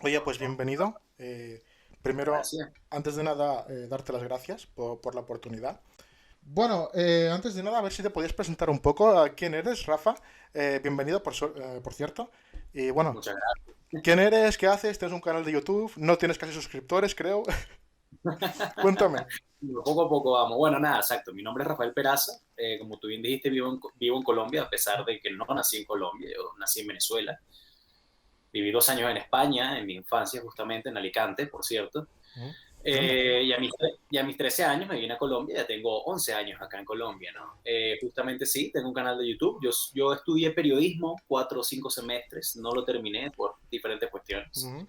Oye, pues bienvenido. Primero, Gracias. antes de nada, darte las gracias por la oportunidad. Bueno, antes de nada, a ver si te podías presentar un poco a quién eres, Rafa. Bienvenido, por cierto. Y bueno, Muchas gracias. ¿quién eres? ¿Qué haces? ¿Tienes un canal de YouTube? No tienes casi suscriptores, creo. Cuéntame. Poco a poco vamos. Bueno, nada, exacto. Mi nombre es Rafael Peraza. Como tú bien dijiste, vivo en Colombia, a pesar de que no nací en Colombia. Yo nací en Venezuela. Viví 2 años en España, en mi infancia, justamente en Alicante, por cierto. Mm. Anda. Y a mis 13 años me vine a Colombia. Ya tengo 11 años acá en Colombia, ¿no? Justamente sí, tengo un canal de YouTube. Yo estudié periodismo 4 o 5 semestres. No lo terminé por diferentes cuestiones. Mm.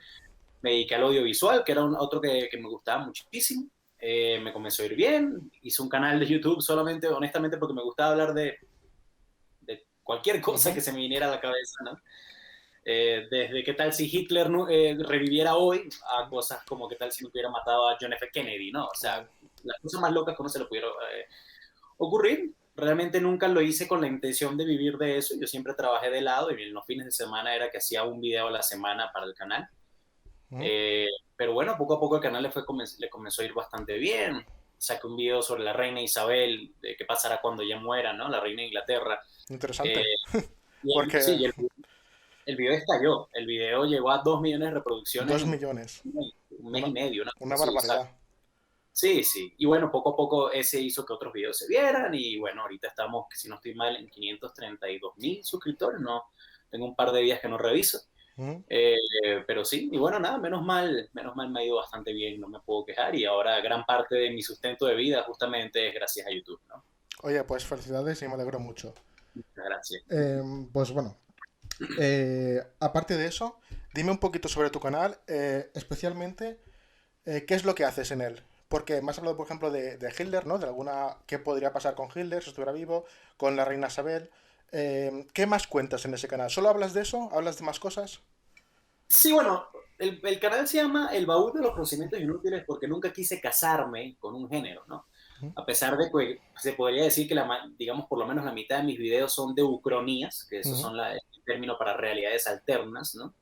Me dediqué al audiovisual, que era otro que me gustaba muchísimo. Me comenzó a ir bien. Hice un canal de YouTube solamente, honestamente, porque me gustaba hablar de cualquier cosa Ujú. que se me viniera a la cabeza, ¿no? Desde qué tal si Hitler reviviera hoy a cosas como qué tal si no hubiera matado a John F. Kennedy, ¿no? O sea, Wow. las cosas más locas que no se le pudieron ocurrir. Realmente nunca lo hice con la intención de vivir de eso. Yo siempre trabajé de lado y en los fines de semana era que hacía un video a la semana para el canal. Mm. Eh, pero bueno, poco a poco el canal le comenzó a ir bastante bien. Saqué un video sobre la reina Isabel, de qué pasará cuando ella muera, ¿no? La reina de Inglaterra. Eh, Interesante. sí, Porque el video estalló. El video llegó a 2 millones de reproducciones dos en millones. un mes y Una, medio, una cosa una así, exacto. barbaridad. Sí, sí. Y bueno, poco a poco ese hizo que otros videos se vieran. Y bueno, ahorita estamos, si no estoy mal, en 532.000 suscriptores. No, tengo un par de días que no reviso. Mm. Eh, pero sí, y bueno, nada, menos mal me ha ido bastante bien, no me puedo quejar y ahora gran parte de mi sustento de vida justamente es gracias a YouTube, ¿no? Oye, pues felicidades y me alegro mucho. Muchas gracias. Pues bueno, aparte de eso, dime un poquito sobre tu canal, especialmente qué es lo que haces en él. Porque me has hablado, por ejemplo, de Hitler, ¿no? De alguna qué podría pasar con Hitler si estuviera vivo, con la reina Isabel. ¿Qué más cuentas en ese canal? ¿Solo hablas de eso? ¿Hablas de más cosas? Sí, bueno, el canal se llama El Baúl de los Conocimientos Inútiles porque nunca quise casarme con un género, ¿no? Ujú. A pesar de que se podría decir que, digamos, por lo menos la mitad de mis videos son de ucronías, que esos Ujú. son el término para realidades alternas, ¿no?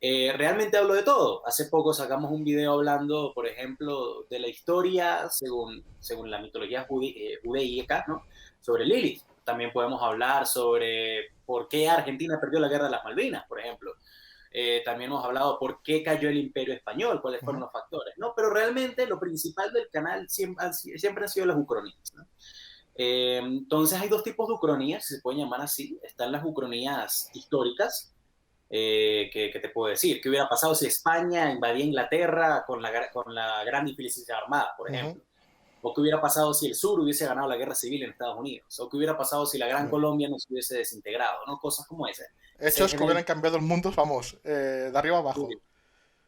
Realmente hablo de todo. Hace poco sacamos un video hablando, por ejemplo, de la historia según la mitología judaíca, ¿no? Sobre Lilith. También podemos hablar sobre por qué Argentina perdió la guerra de las Malvinas, por ejemplo. También hemos hablado por qué cayó el Imperio Español, cuáles fueron Ujú. los factores, ¿no? Pero realmente lo principal del canal siempre han sido las ucronías, ¿no? Entonces hay dos tipos de ucronías, si se pueden llamar así. Están las ucronías históricas, que te puedo decir? ¿Qué hubiera pasado si España invadía Inglaterra con la gran difícil armada, por Ujú. ejemplo? ¿O qué hubiera pasado si el sur hubiese ganado la guerra civil en Estados Unidos? ¿O qué hubiera pasado si la Gran Sí. Colombia no se hubiese desintegrado? ¿No? Cosas como esas. Ese Hechos que género. hubieran cambiado el mundo, vamos, de arriba abajo.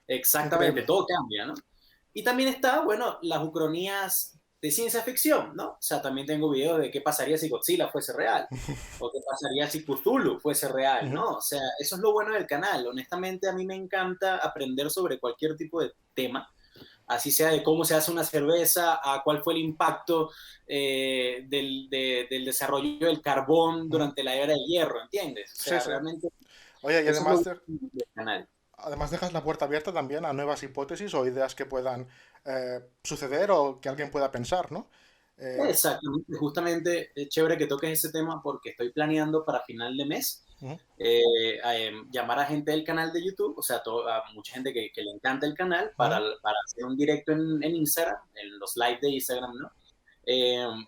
Exactamente, Increíble. todo cambia, ¿no? Y también está, bueno, las ucronías de ciencia ficción, ¿no? O sea, también tengo videos de qué pasaría si Godzilla fuese real, o qué pasaría si Cthulhu fuese real, Ujú. ¿no? O sea, eso es lo bueno del canal. Honestamente, a mí me encanta aprender sobre cualquier tipo de tema, así sea de cómo se hace una cerveza, a cuál fue el impacto del desarrollo del carbón Ujú. durante la era del hierro, ¿entiendes? O Sí, sea, sí. realmente Oye, y eso es lo además, bueno del canal. además dejas la puerta abierta también a nuevas hipótesis o ideas que puedan suceder o que alguien pueda pensar, ¿no? Eh, Exactamente, justamente es chévere que toques ese tema porque estoy planeando para final de mes ujú. llamar a gente del canal de YouTube, o sea, a mucha gente que le encanta el canal Ujú. para hacer un directo en Instagram, en los live de Instagram, ¿no?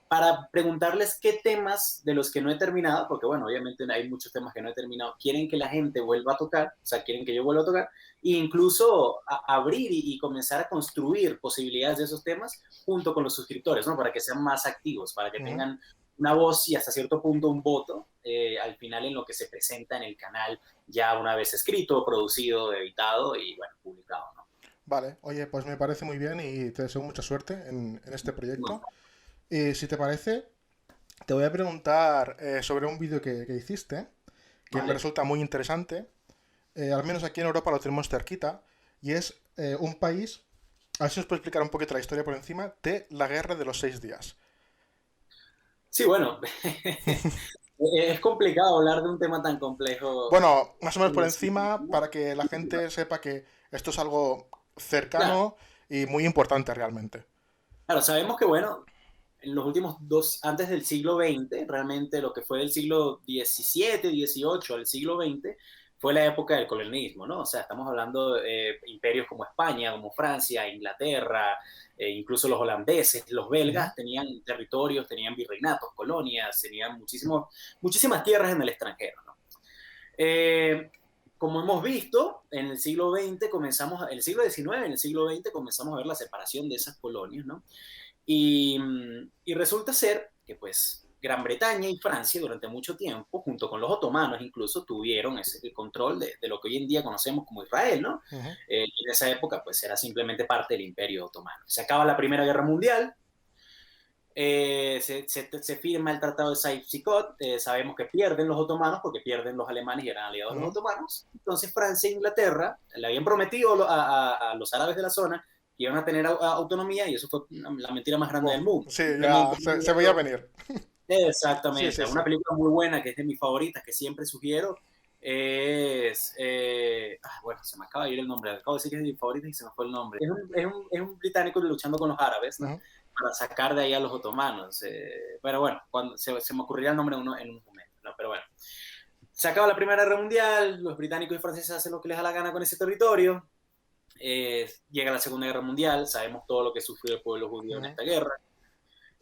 Para preguntarles qué temas de los que no he terminado, porque bueno, obviamente hay muchos temas que no he terminado, quieren que la gente vuelva a tocar, o sea, quieren que yo vuelva a tocar, e incluso abrir y comenzar a construir posibilidades de esos temas junto con los suscriptores, ¿no? Para que sean más activos, para que Ujú. tengan una voz y hasta cierto punto un voto al final en lo que se presenta en el canal, ya una vez escrito, producido, editado y bueno, publicado, ¿no? Vale, oye, pues me parece muy bien y te deseo mucha suerte en este proyecto. No, Y si te parece, te voy a preguntar sobre un vídeo que hiciste, que me ¿vale? resulta muy interesante. Al menos aquí en Europa lo tenemos cerquita, y es un país, a ver si os puedo explicar un poquito la historia por encima, de la Guerra de los Seis Días. Sí, bueno, es complicado hablar de un tema tan complejo. Bueno, más o menos por encima, para que la gente sepa que Esto es algo Claro, cercano y muy importante realmente. claro, sabemos que, bueno, en los últimos antes del siglo XX, realmente lo que fue del siglo XVII, XVIII al siglo XX, fue la época del colonialismo, ¿no? O sea, estamos hablando de imperios como España, como Francia, Inglaterra, incluso los holandeses, los Ujú, belgas tenían territorios, tenían virreinatos, colonias, tenían muchísimas tierras en el extranjero, ¿no? Eh, como hemos visto, en el siglo XX comenzamos, el siglo XIX, en el siglo XX comenzamos a ver la separación de esas colonias, ¿no? Y resulta ser que pues Gran Bretaña y Francia durante mucho tiempo, junto con los otomanos incluso, tuvieron el control de lo que hoy en día conocemos como Israel, ¿no? ujú. Y en esa época pues era simplemente parte del Imperio Otomano. Se acaba la Primera Guerra Mundial, se firma el Tratado de Sykes-Picot, sabemos que pierden los otomanos porque pierden los alemanes y eran aliados de los Ujú. otomanos. Entonces Francia e Inglaterra le habían prometido a los árabes de la zona que iban a tener autonomía y eso fue la mentira más grande del Buah, mundo. sí, ya Simplemente se veía venir. Sí, exactamente. sí, sí. Una película muy buena que es de mis favoritas que siempre sugiero es bueno, se me acaba de ir el nombre, acabo de decir que es de mis favoritas y se me fue el nombre. Es un británico luchando con los árabes, ¿no? Ujú. Para sacar de ahí a los otomanos. Pero bueno, cuando se me ocurrirá el nombre en un momento, ¿no? Pero bueno, se acaba la Primera Guerra Mundial, los británicos y franceses hacen lo que les da la gana con ese territorio, llega la Segunda Guerra Mundial, sabemos todo lo que sufrió el pueblo judío en Ujú. esta guerra,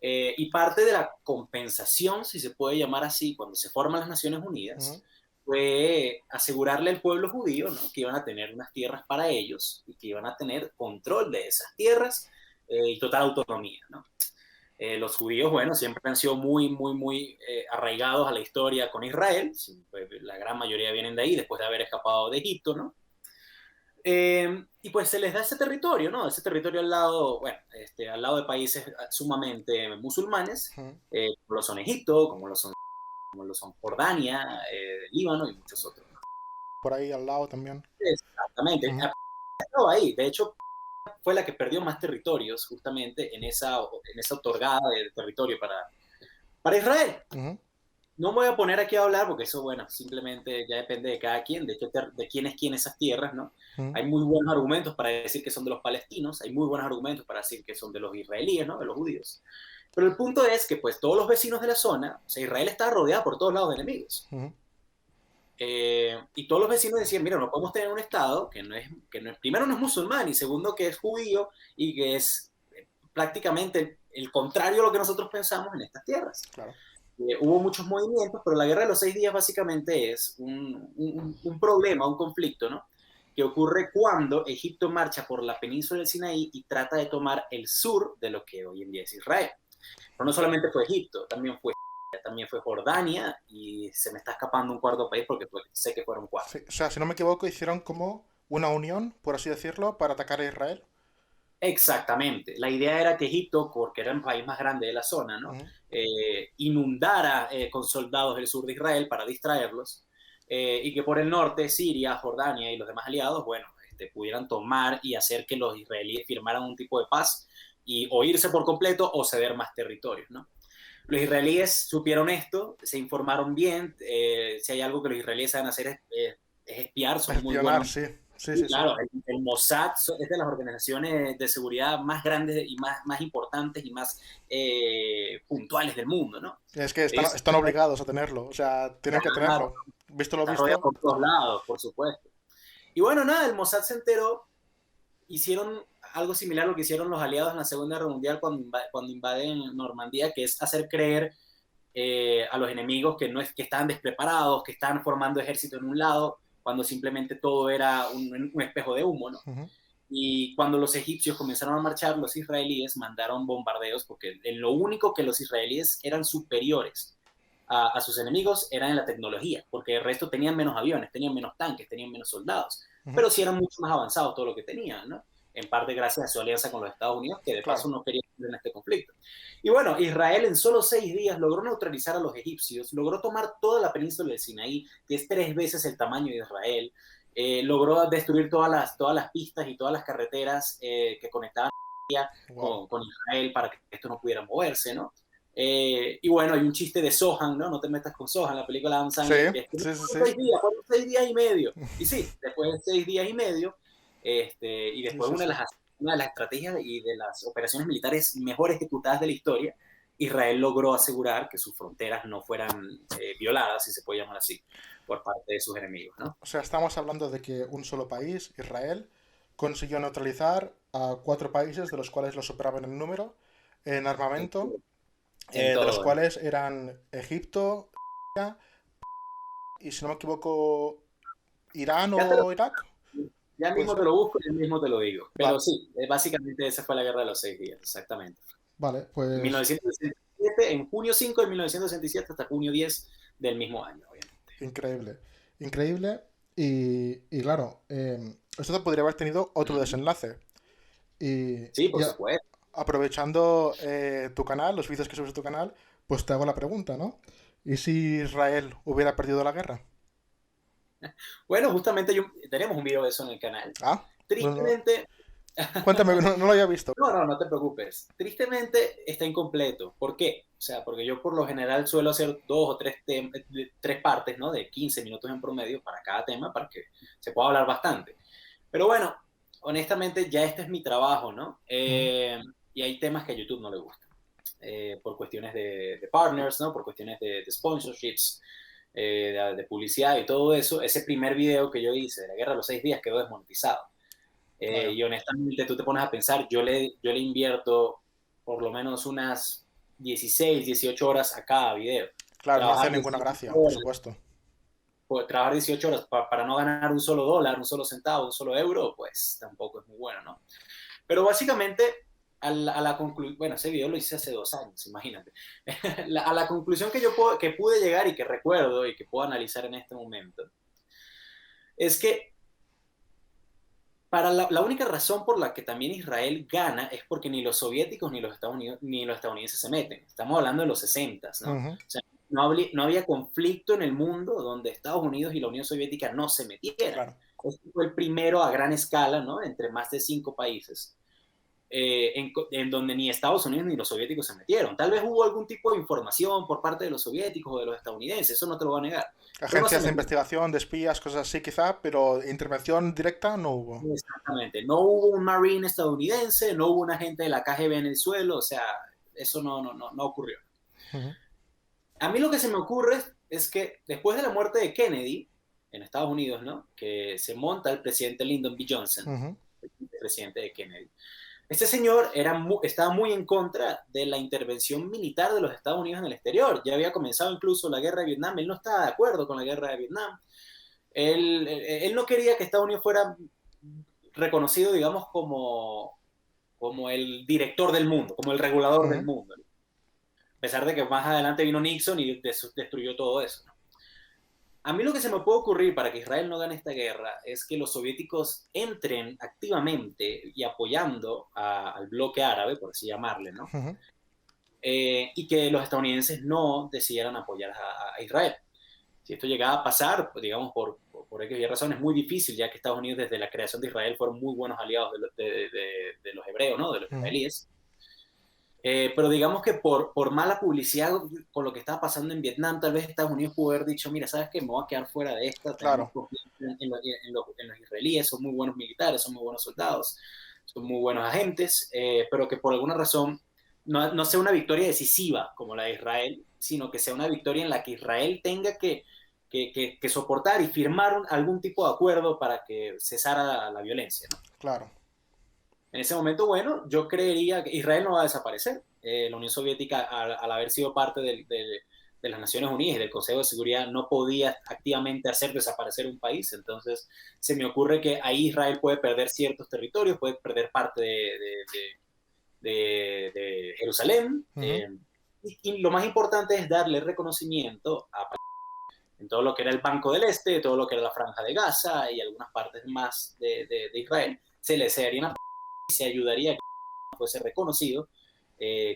y parte de la compensación, si se puede llamar así, cuando se forman las Naciones Ujú. Unidas, fue asegurarle al pueblo judío, ¿no? Que iban a tener unas tierras para ellos y que iban a tener control de esas tierras y total autonomía, ¿no? Los judíos, bueno, siempre han sido muy arraigados a la historia con Israel. Pues, la gran mayoría vienen de ahí después de haber escapado de Egipto, ¿no? Y pues se les da ese territorio, ¿no? Ese territorio al lado, bueno, al lado de países sumamente musulmanes, Ujú. como lo son Egipto, como lo son Jordania, Líbano y muchos otros, ¿no? Por ahí al lado también. Exactamente. Ujú. Ha estado ahí. De hecho, fue la que perdió más territorios justamente en esa otorgada de territorio para Israel. Ujú. No me voy a poner aquí a hablar porque eso, bueno, simplemente ya depende de cada quien, de quién es quién esas tierras, ¿no? Ujú. Hay muy buenos argumentos para decir que son de los palestinos, hay muy buenos argumentos para decir que son de los israelíes, ¿no? De los judíos. Pero el punto es que, pues, todos los vecinos de la zona, o sea, Israel está rodeada por todos lados de enemigos. Ujú. Y todos los vecinos decían, mira, no podemos tener un Estado primero no es musulmán y segundo que es judío y que es prácticamente el contrario a lo que nosotros pensamos en estas tierras. Claro. Hubo muchos movimientos, pero la Guerra de los 6 días básicamente es un problema, un conflicto, ¿no? Que ocurre cuando Egipto marcha por la península del Sinaí y trata de tomar el sur de lo que hoy en día es Israel. Pero no solamente fue Egipto, también fue Jordania y se me está escapando un cuarto país porque sé que fueron Sí, cuatro. o sea, si no me equivoco, hicieron como una unión, por así decirlo, para atacar a Israel. Exactamente. La idea era que Egipto, porque era el país más grande de la zona, ¿no? Ujú. Inundara con soldados el sur de Israel para distraerlos y que por el norte, Siria, Jordania y los demás aliados, bueno, pudieran tomar y hacer que los israelíes firmaran un tipo de paz y o irse por completo o ceder más territorios, ¿no? Los israelíes supieron esto, se informaron bien, si hay algo que los israelíes saben hacer es espiar, son muy Espionar, buenos. sí. Sí, Sí, sí, sí. claro, el Mossad es de las organizaciones de seguridad más grandes y más importantes y más puntuales del mundo, ¿no? Es que están, Ellos están obligados a tenerlo. O sea, tienen que claro, tenerlo. Visto lo está rodeado visto. por todos lados, por supuesto. Y bueno, nada, el Mossad se enteró, hicieron algo similar a lo que hicieron los aliados en la Segunda Guerra Mundial cuando invaden Normandía, que es hacer creer a los enemigos que no es que estaban despreparados, que estaban formando ejército en un lado, cuando simplemente todo era un espejo de humo, ¿no? Ujú. Y cuando los egipcios comenzaron a marchar, los israelíes mandaron bombardeos porque en lo único que los israelíes eran superiores a sus enemigos era en la tecnología, porque el resto tenían menos aviones, tenían menos tanques, tenían menos soldados, Ujú. pero sí eran mucho más avanzados todo lo que tenían, ¿no? En parte gracias a su alianza con los Estados Unidos, que de paso Claro. no querían en este conflicto. Y bueno, Israel en solo 6 días logró neutralizar a los egipcios, logró tomar toda la península del Sinaí, que es 3 veces el tamaño de Israel, logró destruir todas las pistas y todas las carreteras que conectaban Wow. con Israel para que esto no pudiera moverse, ¿no? Y bueno, hay un chiste de Sohan, ¿no? No te metas con Sohan, la película de Adam Sí, Sandler, que es que sí, sí, fueron sí. 6 días, fueron 6 días y medio. Y sí, después de 6 días y medio, y Sí, después sí, sí. una de las estrategias y de las operaciones militares mejor ejecutadas de la historia, Israel logró asegurar que sus fronteras no fueran violadas, si se puede llamar así, por parte de sus enemigos, ¿no? O sea, estamos hablando de que un solo país, Israel, consiguió neutralizar a 4 países, de los cuales los superaban en número, en En, armamento, en de los todo. cuales eran Egipto y, si no me equivoco, Irán Ya, te lo, o Irak. ya ¿Puede mismo te ser? lo busco y ya mismo te lo digo. Pero Vale, sí, básicamente esa fue la guerra de los 6 días, exactamente. vale, En pues 1967, en junio 5 de 1967 hasta junio 10 del mismo año, obviamente. increíble. Increíble. Y claro, esto podría haber tenido otro Ujú. desenlace. Y, Sí, y por supuesto. aprovechando tu canal, los vídeos que subes a tu canal, pues te hago la pregunta, ¿no? ¿Y si Israel hubiera perdido la guerra? Bueno, justamente tenemos un video de eso en el canal. Ah, no, Tristemente, cuéntame, no lo había visto. no te preocupes. Tristemente está incompleto. ¿Por qué? O sea, porque yo por lo general suelo hacer 2 o 3 partes, ¿no? De 15 minutos en promedio para cada tema, para que se pueda hablar bastante. Pero bueno, honestamente ya este es mi trabajo, ¿no? Ujú. Y hay temas que a YouTube no le gustan. Por cuestiones de partners, ¿no? Por cuestiones de sponsorships, de publicidad y todo eso. Ese primer video que yo hice de la guerra de los 6 días quedó desmonetizado. Vaya, Y honestamente tú te pones a pensar, yo le invierto por lo menos unas 16, 18 horas a cada video. claro, no hace Trabajar ninguna 18 gracia, por horas, supuesto. trabajar 18 horas para no ganar un solo dólar, un solo centavo, un solo euro, pues tampoco es muy bueno, ¿no? Pero básicamente, a la conclusión, bueno, ese video lo hice hace 2 años, imagínate. A la conclusión que pude llegar y que recuerdo y que puedo analizar en este momento, es que la única razón por la que también Israel gana es porque ni los soviéticos ni los Estados Unidos, ni los estadounidenses se meten. Estamos hablando de los 60, ¿no? O Ujú. sea, no había conflicto en el mundo donde Estados Unidos y la Unión Soviética no se metieran. Claro. Este fue el primero a gran escala, ¿no? Entre más de 5 países, en donde ni Estados Unidos ni los soviéticos se metieron. Tal vez hubo algún tipo de información por parte de los soviéticos o de los estadounidenses, eso no te lo voy a negar, pero no se Agencias de metieron. investigación, de espías, cosas así quizá, pero intervención directa no hubo. Exactamente. No hubo un marine estadounidense, no hubo un agente de la KGB en el suelo, o sea, eso no ocurrió. Ujú. A mí lo que se me ocurre es que después de la muerte de Kennedy en Estados Unidos, ¿no? Que se monta el presidente Lyndon B. Johnson, Ujú. el presidente de Kennedy. Este señor estaba muy en contra de la intervención militar de los Estados Unidos en el exterior. Ya había comenzado incluso la guerra de Vietnam. Él no estaba de acuerdo con la guerra de Vietnam. Él no quería que Estados Unidos fuera reconocido, digamos, como el director del mundo, como el regulador del Ujú. mundo, ¿no? A pesar de que más adelante vino Nixon y destruyó todo eso, ¿no? A mí lo que se me puede ocurrir para que Israel no gane esta guerra es que los soviéticos entren activamente y apoyando al bloque árabe, por así llamarle, ¿no? Ujú. Y que los estadounidenses no decidieran apoyar a Israel. Si esto llegaba a pasar, pues, digamos, por X y razón, es muy difícil, ya que Estados Unidos desde la creación de Israel fueron muy buenos aliados de los hebreos, ¿no? De los Ujú. israelíes. Pero digamos que por mala publicidad con lo que estaba pasando en Vietnam, tal vez Estados Unidos pudo haber dicho, mira, ¿sabes qué? Me voy a quedar fuera de esta, tenemos Claro. confianza en los israelíes, son muy buenos militares, son muy buenos soldados, son muy buenos agentes, pero que por alguna razón no sea una victoria decisiva como la de Israel, sino que sea una victoria en la que Israel tenga que soportar y firmar algún tipo de acuerdo para que cesara la violencia, ¿no? Claro. En ese momento, bueno, yo creería que Israel no va a desaparecer. La Unión Soviética, al haber sido parte de las Naciones Unidas y del Consejo de Seguridad, no podía activamente hacer desaparecer un país. Entonces, se me ocurre que ahí Israel puede perder ciertos territorios, puede perder parte de Jerusalén. Ujú. Y lo más importante es darle reconocimiento en todo lo que era el Banco del Este, todo lo que era la Franja de Gaza y algunas partes más de Israel. Se le daría una y se ayudaría a que fuese reconocido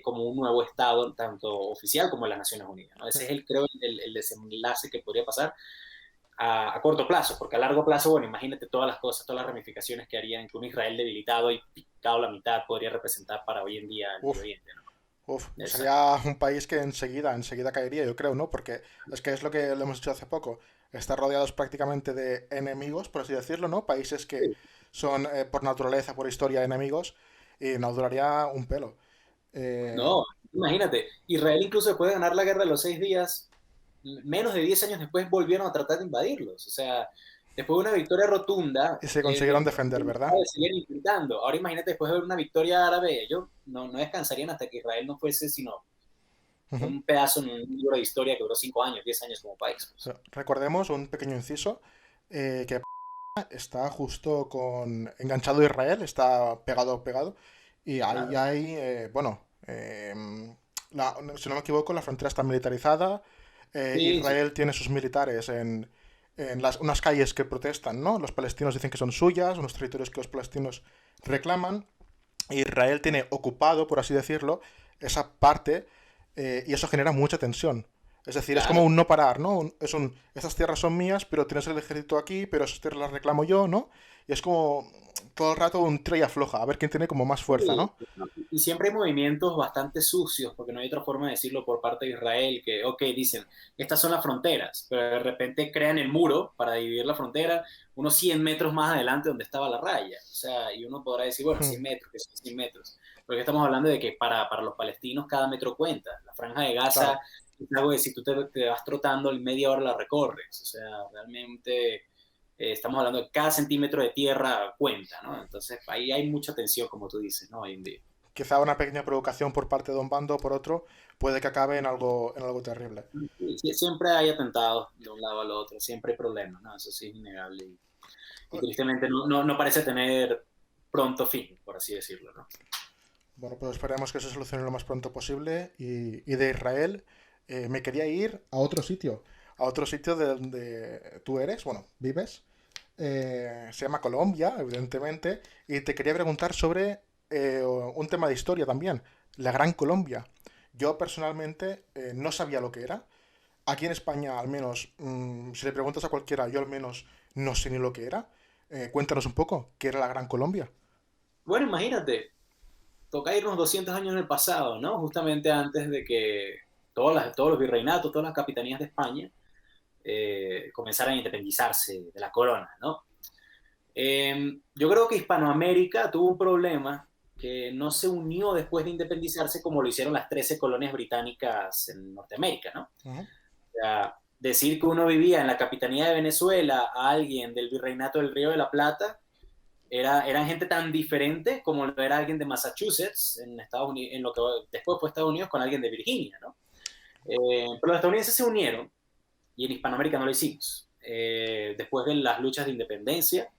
como un nuevo Estado, tanto oficial como en las Naciones Unidas, ¿no? Ese es, creo, el desenlace que podría pasar a corto plazo, porque a largo plazo, bueno, imagínate todas las cosas, todas las ramificaciones que harían que un Israel debilitado y picado a la mitad podría representar para hoy en día el Medio Uf, Oriente, ¿no? uf. Exacto. Sería un país que enseguida caería, yo creo, ¿no? Porque es lo que lo hemos dicho hace poco. Está rodeados prácticamente de enemigos, por así decirlo, ¿no? Países que son por naturaleza, por historia, enemigos, y no duraría un pelo. Eh, No, imagínate, Israel incluso después de ganar la guerra de los 6 días, menos de 10 años después volvieron a tratar de invadirlos. O sea, después de una victoria rotunda, y se consiguieron defender, los ¿verdad? árabes siguen intentando. Ahora imagínate, después de ver una victoria árabe, ellos no descansarían hasta que Israel no fuese sino Ujú. un pedazo en un libro de historia que duró 5 años, 10 años como país. O Pues. sea, recordemos un pequeño inciso, que está justo enganchado a Israel, está pegado, y ahí Claro. hay, bueno, si no me equivoco, la frontera está militarizada. Sí, sí, Israel tiene sus militares en unas calles que protestan, ¿no? Los palestinos dicen que son suyas, unos territorios que los palestinos reclaman. Israel tiene ocupado, por así decirlo, esa parte, y eso genera mucha tensión. Es decir, es como claro. un no parar, ¿no? Estas tierras son mías, pero tienes el ejército aquí, pero esas tierras las reclamo yo, ¿no? Y es como todo el rato un tira y afloja, a ver quién tiene como más fuerza, Sí, ¿no? y siempre hay movimientos bastante sucios, porque no hay otra forma de decirlo por parte de Israel, que, ok, dicen, estas son las fronteras, pero de repente crean el muro para dividir la frontera unos 100 metros más adelante donde estaba la raya. O sea, y uno podrá decir, bueno, Hmm, 100 metros, que son 100 metros. Porque estamos hablando de que para los palestinos cada metro cuenta. La franja de Gaza claro. es algo de si tú te vas trotando en media hora la recorres. O sea, realmente estamos hablando de cada centímetro de tierra cuenta, ¿no? Entonces ahí hay mucha tensión, como tú dices, ¿no? Hoy en día. Quizá una pequeña provocación por parte de un bando o por otro puede que acabe en algo terrible. Sí, siempre hay atentados de un lado al otro, siempre hay problemas, ¿no? Eso sí es innegable y tristemente no parece tener pronto fin, por así decirlo, ¿no? Bueno, pues esperemos que se solucione lo más pronto posible. Y de Israel me quería ir a otro sitio de donde tú eres, bueno, vives. Se llama Colombia, evidentemente. Y te quería preguntar sobre un tema de historia también, la Gran Colombia. Yo personalmente no sabía lo que era. Aquí en España, al menos, si le preguntas a cualquiera, yo al menos no sé ni lo que era. Cuéntanos un poco, ¿qué era la Gran Colombia? Bueno, imagínate, toca irnos 200 años en el pasado, ¿no? Justamente antes de que todos los virreinatos, todas las capitanías de España comenzaran a independizarse de la corona, ¿no? Yo creo que Hispanoamérica tuvo un problema que no se unió después de independizarse como lo hicieron las 13 colonias británicas en Norteamérica, ¿no? Ujú, O sea, decir que uno vivía en la capitanía de Venezuela a alguien del virreinato del Río de la Plata eran gente tan diferente como lo era alguien de Massachusetts en Estados Unidos, en lo que después fue Estados Unidos con alguien de Virginia, ¿no? Pero los estadounidenses se unieron y en Hispanoamérica no lo hicimos. Después de las luchas de independencia,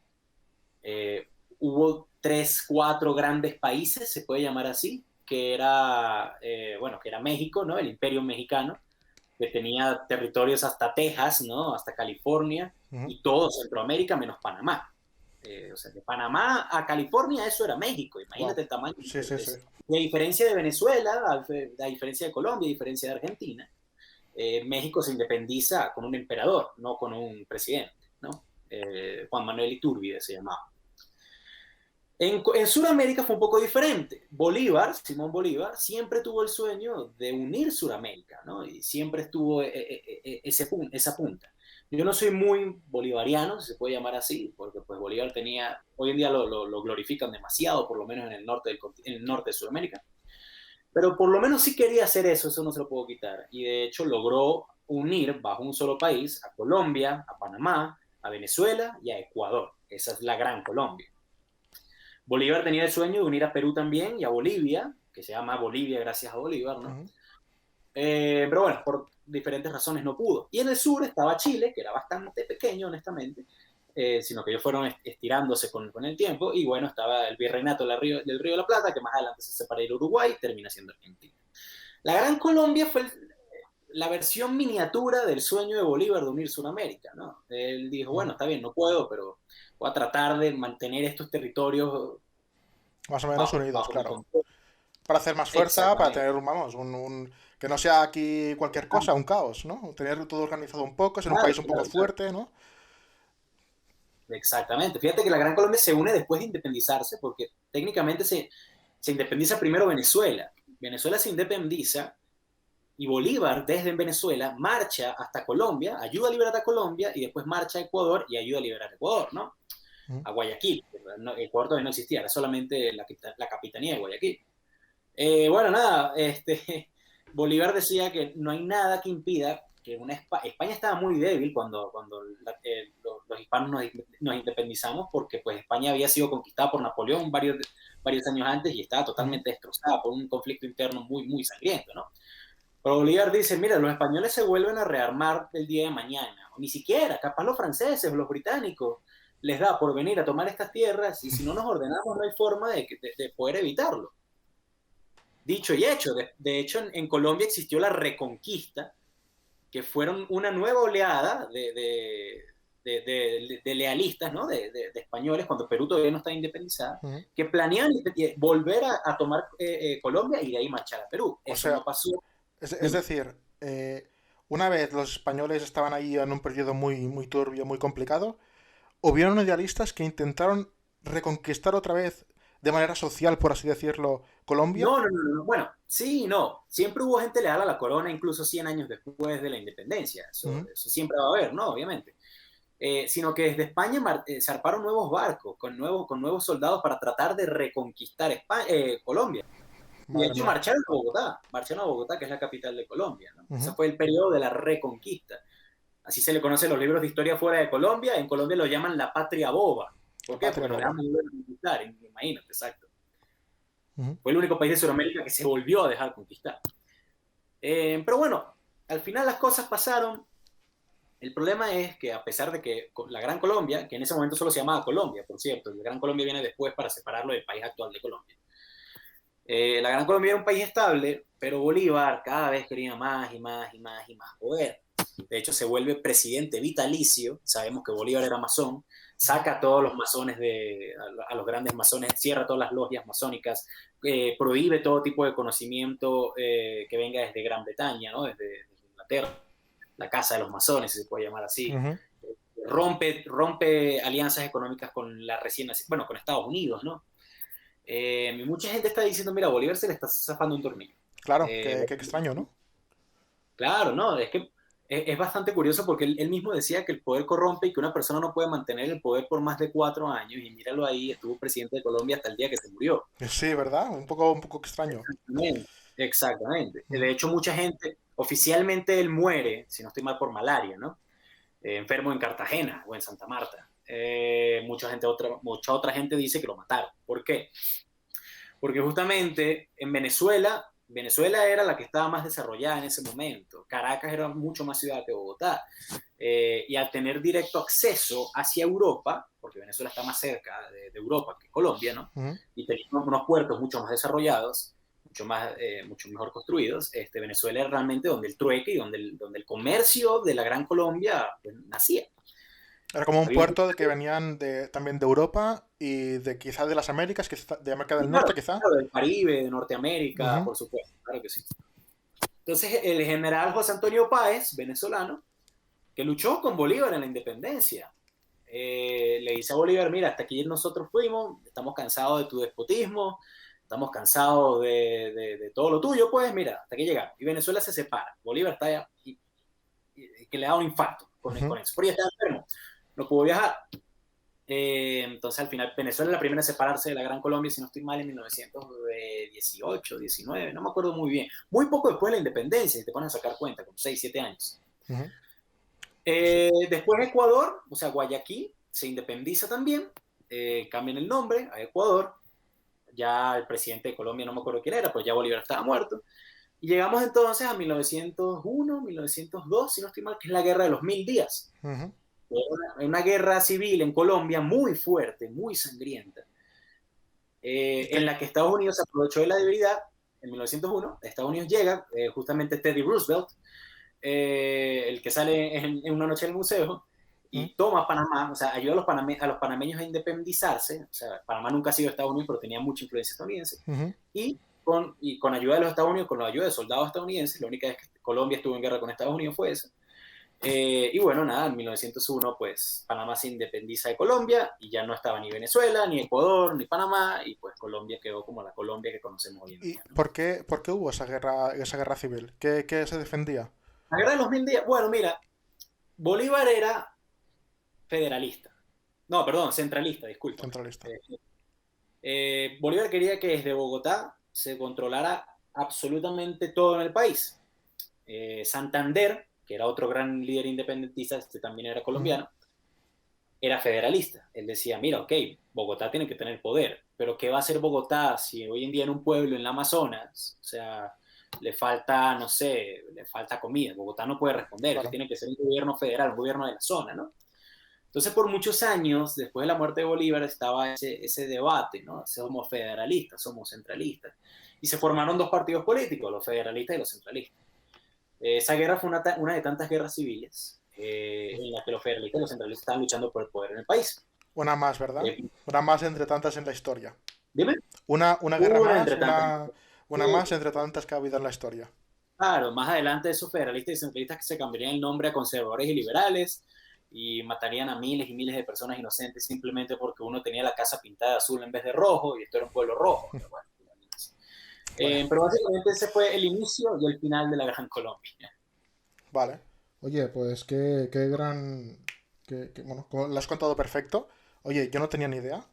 eh, hubo 3, 4 grandes países, se puede llamar así, bueno, que era México, ¿no? El Imperio Mexicano, que tenía territorios hasta Texas, ¿no? Hasta California, ujú. y todo Centroamérica menos Panamá. O sea, de Panamá a California eso era México, Wow. imagínate el tamaño. Sí, sí, sí. Y a diferencia de Venezuela, a diferencia de Colombia, a diferencia de Argentina, México se independiza con un emperador, no con un presidente, ¿no? Juan Manuel Iturbide se llamaba. En Sudamérica fue un poco diferente. Bolívar, Simón Bolívar, siempre tuvo el sueño de unir Sudamérica, ¿no? Y siempre estuvo esa punta. Yo no soy muy bolivariano, si se puede llamar así, porque pues Bolívar tenía, hoy en día lo glorifican demasiado, por lo menos en el norte, en el norte de Sudamérica, pero por lo menos sí quería hacer eso no se lo puedo quitar. Y de hecho logró unir bajo un solo país a Colombia, a Panamá, a Venezuela y a Ecuador. Esa es la Gran Colombia. Bolívar tenía el sueño de unir a Perú también y a Bolivia, que se llama Bolivia gracias a Bolívar, ¿no? Ujú. Pero bueno, por diferentes razones no pudo. Y en el sur estaba Chile, que era bastante pequeño, honestamente, sino que ellos fueron estirándose con el tiempo, y bueno, estaba el virreinato del Río de la Plata, que más adelante se separa de Uruguay y termina siendo Argentina. La Gran Colombia fue la versión miniatura del sueño de Bolívar de unir Sudamérica, ¿no? Él dijo, bueno, Ujú. está bien, no puedo, pero voy a tratar de mantener estos territorios Más o menos unidos, bajo mi claro. control. Para hacer más fuerza, para Exactamente. tener, vamos, que no sea aquí cualquier cosa, un caos, ¿no? Tener todo organizado un poco, ser un Claro, país un poco claro, claro. fuerte, ¿no? Exactamente. Fíjate que la Gran Colombia se une después de independizarse, porque técnicamente se independiza primero Venezuela. Venezuela se independiza y Bolívar desde Venezuela marcha hasta Colombia, ayuda a liberar a Colombia y después marcha a Ecuador y ayuda a liberar a Ecuador, ¿no? Ujú. a Guayaquil. Ecuador todavía no existía, era solamente la capitanía de Guayaquil. Bueno, nada, Bolívar decía que no hay nada que impida que España estaba muy débil cuando los hispanos nos independizamos, porque pues España había sido conquistada por Napoleón varios años antes y estaba Ujú. totalmente destrozada por un conflicto interno muy, muy sangriento, ¿no? Pero Bolívar dice, mira, los españoles se vuelven a rearmar el día de mañana, o ni siquiera, capaz los franceses o los británicos les da por venir a tomar estas tierras y si no nos ordenamos no hay forma de poder evitarlo. Dicho y hecho, de hecho en Colombia existió la Reconquista, que fueron una nueva oleada de lealistas, ¿no? De españoles, cuando Perú todavía no estaba independizada, Ujú. que planeaban volver a tomar Colombia y de ahí marchar a Perú. O Eso no sea, pasó. es Dime. decir, una vez los españoles estaban ahí en un periodo muy, muy turbio, muy complicado, hubieron idealistas que intentaron reconquistar otra vez de manera social, por así decirlo, Colombia. No, no, no, no. Bueno, sí, no. Siempre hubo gente leal a la corona, incluso 100 años después de la independencia. Ujú. Eso siempre va a haber, ¿no? Obviamente. Sino que desde España zarparon nuevos barcos con nuevos soldados para tratar de reconquistar Colombia. Y de Madre hecho mía. marcharon a Bogotá, que es la capital de Colombia, ¿no? Ese Ujú. fue el periodo de la reconquista. Así se le conoce en los libros de historia fuera de Colombia. En Colombia lo llaman la patria boba. La ¿Por qué? patria Porque nos boba. dejamos volver a conquistar, imagínate, exacto. Ujú. Fue el único país de Sudamérica que se volvió a dejar conquistar. Pero bueno, al final las cosas pasaron. El problema es que a pesar de que la Gran Colombia, que en ese momento solo se llamaba Colombia, por cierto, la Gran Colombia viene después para separarlo del país actual de Colombia. La Gran Colombia era un país estable, pero Bolívar cada vez quería más y más y más y más poder. De hecho, se vuelve presidente vitalicio. Sabemos que Bolívar era masón. Saca a todos los masones, a los grandes masones, cierra todas las logias masónicas, prohíbe todo tipo de conocimiento que venga desde Gran Bretaña, ¿no? Desde Inglaterra, la casa de los masones, si se puede llamar así. Ujú. Rompe alianzas económicas con la recién, bueno, con Estados Unidos, ¿no? Mucha gente está diciendo, mira, Bolívar se le está zafando un tornillo. Claro, Eh, qué extraño, ¿no? claro, ¿no? Es que es bastante curioso porque él mismo decía que el poder corrompe y que una persona no puede mantener el poder por más de 4 años. Y míralo ahí, estuvo presidente de Colombia hasta el día que se murió. Sí, ¿verdad? Un poco extraño. Exactamente. Exactamente. De Ujú. hecho, mucha gente, oficialmente él muere, si no estoy mal, por malaria, ¿no? Enfermo en Cartagena o en Santa Marta. Mucha otra gente dice que lo mataron. ¿Por qué? Porque justamente en Venezuela era la que estaba más desarrollada en ese momento. Caracas era mucho más ciudad que Bogotá. Y al tener directo acceso hacia Europa, porque Venezuela está más cerca de Europa que Colombia, ¿no? Ujú. Y teniendo unos puertos mucho más desarrollados, mucho mejor construidos, Venezuela era realmente donde el trueque y donde el comercio de la Gran Colombia pues, nacía. Era como un Había un puerto de que venían también de Europa y de quizá de las Américas, de América del Sí, claro, Norte, quizá. claro, del Caribe, de Norteamérica, Ujú. por supuesto, claro que sí. Entonces, el general José Antonio Páez, venezolano, que luchó con Bolívar en la independencia, le dice a Bolívar, mira, hasta aquí nosotros fuimos, estamos cansados de tu despotismo, estamos cansados de todo lo tuyo, pues mira, hasta aquí llegamos. Y Venezuela se separa. Bolívar está allá y que le da un infarto Ujú. con eso. Porque ya está enfermo, no pudo viajar. Entonces, al final, Venezuela es la primera en separarse de la Gran Colombia, si no estoy mal, en 1918, 19, no me acuerdo muy bien. Muy poco después de la independencia, si te pones a sacar cuenta, como 6, 7 años. Ujú. Sí. Después Ecuador, o sea, Guayaquil, se independiza también, cambian el nombre a Ecuador. Ya el presidente de Colombia, no me acuerdo quién era, pues ya Bolívar estaba muerto. Y llegamos entonces a 1901, 1902, si no estoy mal, que es la Guerra de los 1000 días. Ujú. Una guerra civil en Colombia muy fuerte, muy sangrienta, en Que- la que Estados Unidos se aprovechó de la debilidad. En 1901, Estados Unidos llega, justamente Teddy Roosevelt, el que sale en Una noche en el museo, Ujú. y toma Panamá, o sea, ayuda a los panameños a independizarse. O sea, Panamá nunca ha sido Estados Unidos, pero tenía mucha influencia estadounidense. Ujú. Y con ayuda de los Estados Unidos, con la ayuda de soldados estadounidenses, la única vez que Colombia estuvo en guerra con Estados Unidos fue esa. Y bueno, nada, en 1901, pues Panamá se independiza de Colombia y ya no estaba ni Venezuela, ni Ecuador, ni Panamá, y pues Colombia quedó como la Colombia que conocemos hoy en ¿Y día, ¿no? por qué hubo esa guerra civil? Qué se defendía? La guerra de los 1000 días, bueno, mira, Bolívar era federalista. No, perdón, centralista, discúlpame. Centralista. Bolívar quería que desde Bogotá se controlara absolutamente todo en el país. Santander, que era otro gran líder independentista, este también era Ujú. colombiano, era federalista. Él decía, mira, ok, Bogotá tiene que tener poder, pero ¿qué va a hacer Bogotá si hoy en día en un pueblo en el Amazonas, o sea, le falta, no sé, le falta comida? Bogotá no puede responder, eso Claro. tiene que ser un gobierno federal, un gobierno de la zona, ¿no? Entonces, por muchos años, después de la muerte de Bolívar, estaba ese debate, ¿no? Somos federalistas, somos centralistas. Y se formaron dos partidos políticos, los federalistas y los centralistas. Esa guerra fue una de tantas guerras civiles en la que los federalistas y los centralistas estaban luchando por el poder en el país. Una más, ¿verdad? Eh, Una más entre tantas en la historia. Dime, Una guerra una más, entre tantas. una más entre tantas que ha habido en la historia. Claro, más adelante esos federalistas y centralistas que se cambiarían el nombre a conservadores y liberales y matarían a miles y miles de personas inocentes simplemente porque uno tenía la casa pintada de azul en vez de rojo y esto era un pueblo rojo. Pero, bueno, Vaya, pero básicamente ese fue el inicio y el final de la Gran Colombia. vale. Oye, pues qué gran... bueno, lo has contado perfecto. Oye, yo no tenía ni idea,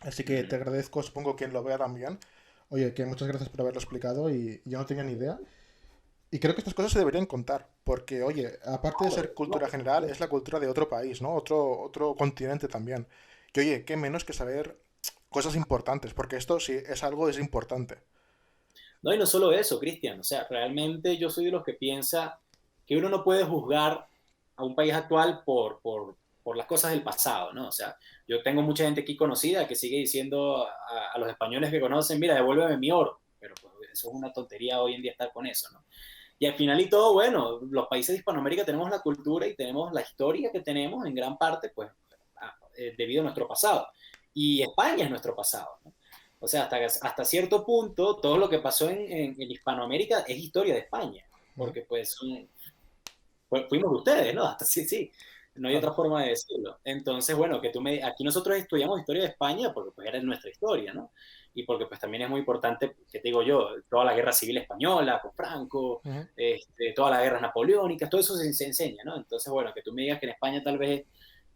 así que te agradezco, supongo quien lo vea también. Oye, que muchas gracias por haberlo explicado y yo no tenía ni idea. Y creo que estas cosas se deberían contar, porque, oye, aparte de ser No, cultura general, es la cultura de otro país, ¿no? Otro continente también. Y oye, qué menos que saber cosas importantes, porque esto sí es algo, es importante. no, y no solo eso, Cristian, o sea, realmente yo soy de los que piensa que uno no puede juzgar a un país actual por las cosas del pasado, ¿no? O sea, yo tengo mucha gente aquí conocida que sigue diciendo a los españoles que conocen, mira, devuélveme mi oro, pero pues, eso es una tontería hoy en día estar con eso, ¿no? Y al final y todo, bueno, los países de Hispanoamérica tenemos la cultura y tenemos la historia que tenemos en gran parte, pues, debido a nuestro pasado. Y España es nuestro pasado, ¿no? O sea, hasta cierto punto, todo lo que pasó en Hispanoamérica es historia de España, Ujú. porque fuimos de ustedes, ¿no? Hasta sí, sí, no hay otra Claro. forma de decirlo. Entonces, bueno, aquí nosotros estudiamos historia de España porque pues era nuestra historia, ¿no? Y porque pues también es muy importante, que te digo yo, toda la guerra civil española con Franco, Ujú. todas las guerras napoleónicas, todo eso se enseña, ¿no? Entonces, bueno, que tú me digas que en España tal vez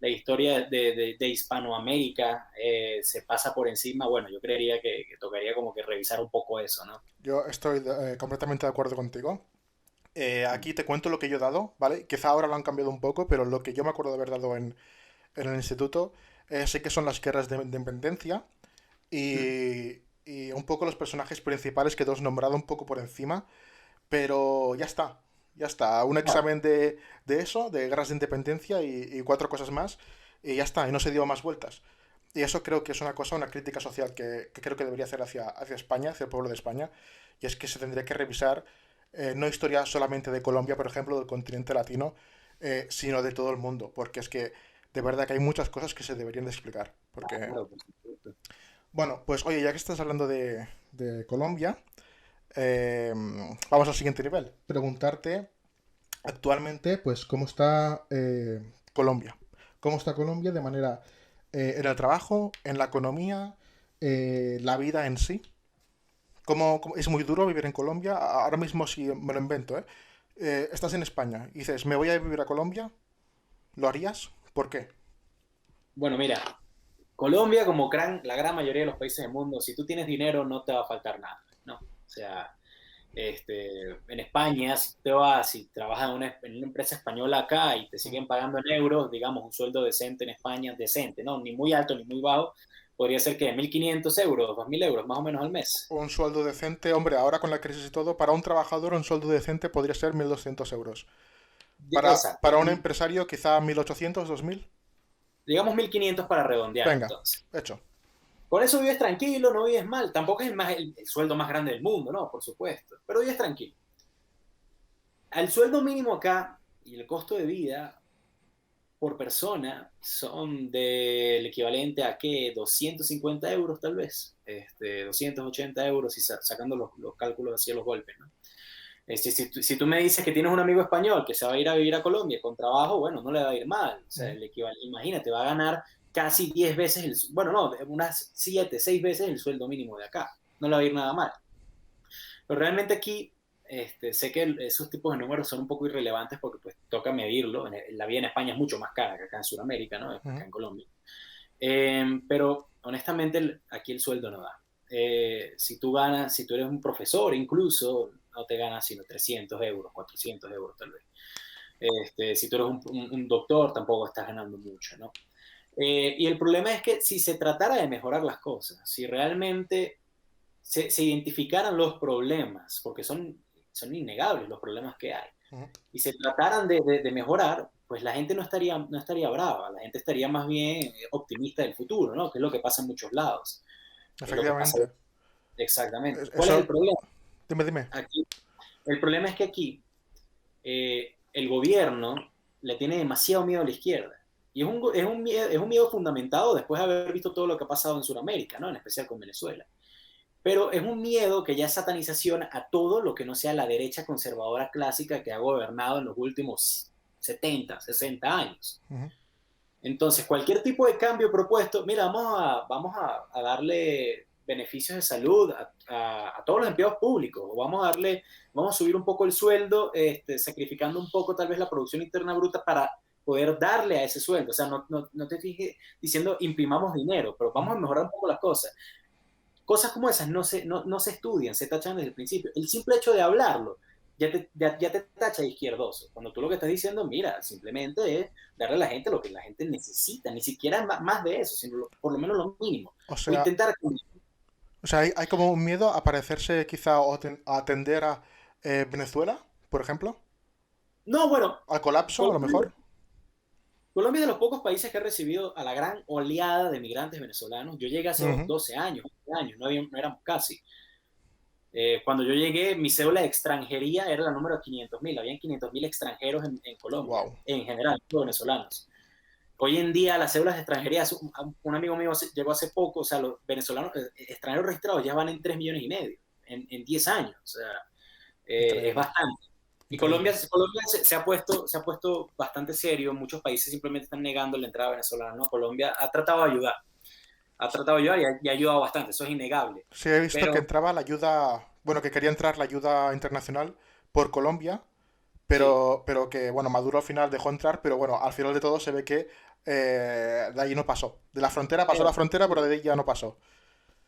la historia de Hispanoamérica se pasa por encima, bueno, yo creería que tocaría como que revisar un poco eso, ¿no? Yo estoy completamente de acuerdo contigo. Aquí te cuento lo que yo he dado, ¿vale? Quizá ahora lo han cambiado un poco, pero lo que yo me acuerdo de haber dado en el instituto, sé que son las guerras de independencia y un poco los personajes principales que te os he nombrado un poco por encima, pero ya está, ya está. Un examen de eso, de guerras de independencia y cuatro cosas más, y ya está, y no se dio más vueltas. Y eso creo que es una cosa, una crítica social que creo que debería hacer hacia España, hacia el pueblo de España, y es que se tendría que revisar no historia solamente de Colombia, por ejemplo, del continente latino, sino de todo el mundo, porque es que de verdad que hay muchas cosas que se deberían de explicar. Porque, Claro, por supuesto. bueno, pues oye, ya que estás hablando de Colombia, eh, vamos al siguiente nivel. Preguntarte actualmente, pues, ¿cómo está Colombia? ¿Cómo está Colombia de manera en el trabajo, en la economía, la vida en sí? Es muy duro vivir en Colombia? Ahora mismo sí me lo invento, ¿eh? Estás en España y dices, ¿me voy a vivir a Colombia? ¿Lo harías? ¿Por qué? Bueno, mira, Colombia, como la gran mayoría de los países del mundo, si tú tienes dinero no te va a faltar nada, ¿no? O sea, en España, si trabajas en una empresa española acá y te siguen pagando en euros, digamos, un sueldo decente en España, decente, ¿no? Ni muy alto ni muy bajo, podría ser que 1.500 euros, 2.000 euros más o menos al mes. Un sueldo decente, hombre, ahora con la crisis y todo, para un trabajador un sueldo decente podría ser 1.200 euros. Exacto, Para un empresario quizá 1.800, 2.000. digamos 1.500 para redondear Venga, entonces. hecho. Con eso vives tranquilo, no vives mal. Tampoco es el sueldo más grande del mundo, ¿no? Por supuesto. Pero vives tranquilo. Al sueldo mínimo acá y el costo de vida por persona son del equivalente a ¿qué? 250 euros tal vez. 280 euros y sacando los cálculos así a los golpes, ¿no? Si tú me dices que tienes un amigo español que se va a ir a vivir a Colombia con trabajo, bueno, no le va a ir mal. O sea, imagínate, va a ganar casi 10 veces bueno, no, unas 7, 6 veces el sueldo mínimo de acá. No le va a ir nada mal. Pero realmente aquí Sé que esos tipos de números son un poco irrelevantes porque pues toca medirlo. La vida en España es mucho más cara que acá en Sudamérica, ¿no? Acá Ujú. en Colombia. Pero honestamente aquí el sueldo no da. Si tú ganas, si tú eres un profesor incluso, no te ganas sino 300 euros, 400 euros tal vez. Si tú eres un doctor, tampoco estás ganando mucho, ¿no? Y el problema es que si se tratara de mejorar las cosas, si realmente se identificaran los problemas, porque son innegables los problemas que hay, Ujú. y se trataran de mejorar, pues la gente no estaría brava, la gente estaría más bien optimista del futuro, ¿no? Que es lo que pasa en muchos lados, que es lo que pasa Efectivamente. exactamente. ¿Cuál es el Eso, problema? dime, dime. Aquí, el problema es que aquí el gobierno le tiene demasiado miedo a la izquierda. Y es un miedo fundamentado después de haber visto todo lo que ha pasado en Sudamérica, ¿no? En especial con Venezuela. Pero es un miedo que ya es satanización a todo lo que no sea la derecha conservadora clásica que ha gobernado en los últimos 70, 60 años. Ujú. Entonces, cualquier tipo de cambio propuesto, mira, vamos a darle beneficios de salud a todos los empleados públicos, o vamos a subir un poco el sueldo, sacrificando un poco tal vez la producción interna bruta para poder darle a ese sueldo. O sea, no te fijes diciendo imprimamos dinero, pero vamos Ujú. a mejorar un poco las cosas. Cosas como esas no se estudian, se tachan desde el principio. El simple hecho de hablarlo ya te tacha de izquierdoso. Cuando tú lo que estás diciendo, mira, simplemente es darle a la gente lo que la gente necesita, ni siquiera más de eso, sino por lo menos lo mínimo. O O sea, intentar... hay como un miedo a parecerse quizá o a atender a Venezuela, por ejemplo, No, bueno, al colapso, a lo Colombia, mejor. Colombia es de los pocos países que ha recibido a la gran oleada de migrantes venezolanos. Yo llegué hace Ujú. 12 años, 11 años, no éramos casi. Cuando yo llegué, mi cédula de extranjería era la número 500.000. Habían 500.000 extranjeros en Colombia, Wow. en general, todos venezolanos. Hoy en día, las cédulas de extranjería, un amigo mío llegó hace poco, o sea, los venezolanos extranjeros registrados ya van en 3,5 millones en 10 años. O sea, es Increíble, bastante. Y increíble. Colombia se ha puesto bastante serio. Muchos países simplemente están negando la entrada venezolana, ¿no? Colombia ha tratado de ayudar y ha ayudado bastante, eso es innegable. Sí, he visto que Pero entraba la ayuda, bueno, que quería entrar la ayuda internacional por Colombia, sí, pero que, bueno, Maduro al final dejó entrar, pero bueno, al final de todo se ve que de ahí no pasó. De la frontera pasó la frontera, pero de ahí ya no pasó,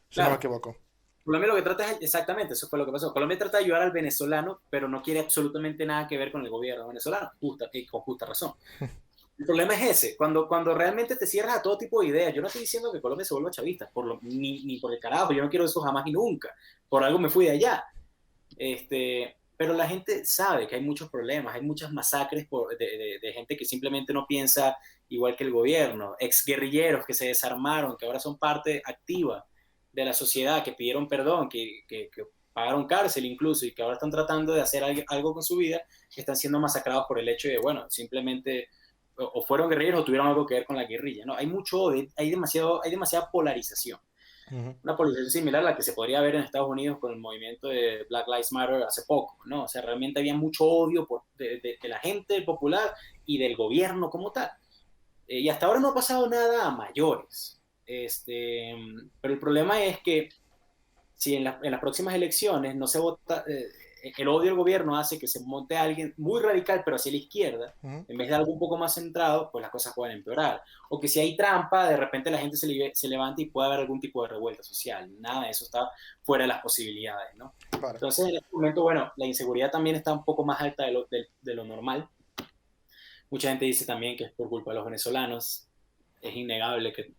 si no me claro. equivoco. Colombia lo que trata es, exactamente, eso fue lo que pasó. Colombia trata de ayudar al venezolano, pero no quiere absolutamente nada que ver con el gobierno venezolano, y con justa razón. El problema es ese, cuando realmente te cierras a todo tipo de ideas. Yo no estoy diciendo que Colombia se vuelva chavista, ni por el carajo, yo no quiero eso jamás y nunca. Por algo me fui de allá. Pero la gente sabe que hay muchos problemas, hay muchas masacres de gente que simplemente no piensa igual que el gobierno, exguerrilleros que se desarmaron, que ahora son parte activa de la sociedad, que pidieron perdón, que pagaron cárcel incluso y que ahora están tratando de hacer algo con su vida, que están siendo masacrados por el hecho de, bueno, simplemente o fueron guerrilleros o tuvieron algo que ver con la guerrilla, ¿no? Hay demasiada polarización. Ujú. Una polarización similar a la que se podría ver en Estados Unidos con el movimiento de Black Lives Matter hace poco, ¿no? O sea, realmente había mucho odio de la gente popular y del gobierno como tal. Y hasta ahora no ha pasado nada a mayores. Pero el problema es que si en las próximas elecciones no se vota, el odio al gobierno hace que se monte alguien muy radical, pero hacia la izquierda, Ujú. en vez de algo un poco más centrado, pues las cosas pueden empeorar. O que si hay trampa, de repente la gente se levanta y puede haber algún tipo de revuelta social. Nada de eso está fuera de las posibilidades, ¿no? Vale. Entonces, en este momento, bueno, la inseguridad también está un poco más alta de lo normal. Mucha gente dice también que es por culpa de los venezolanos. Es innegable que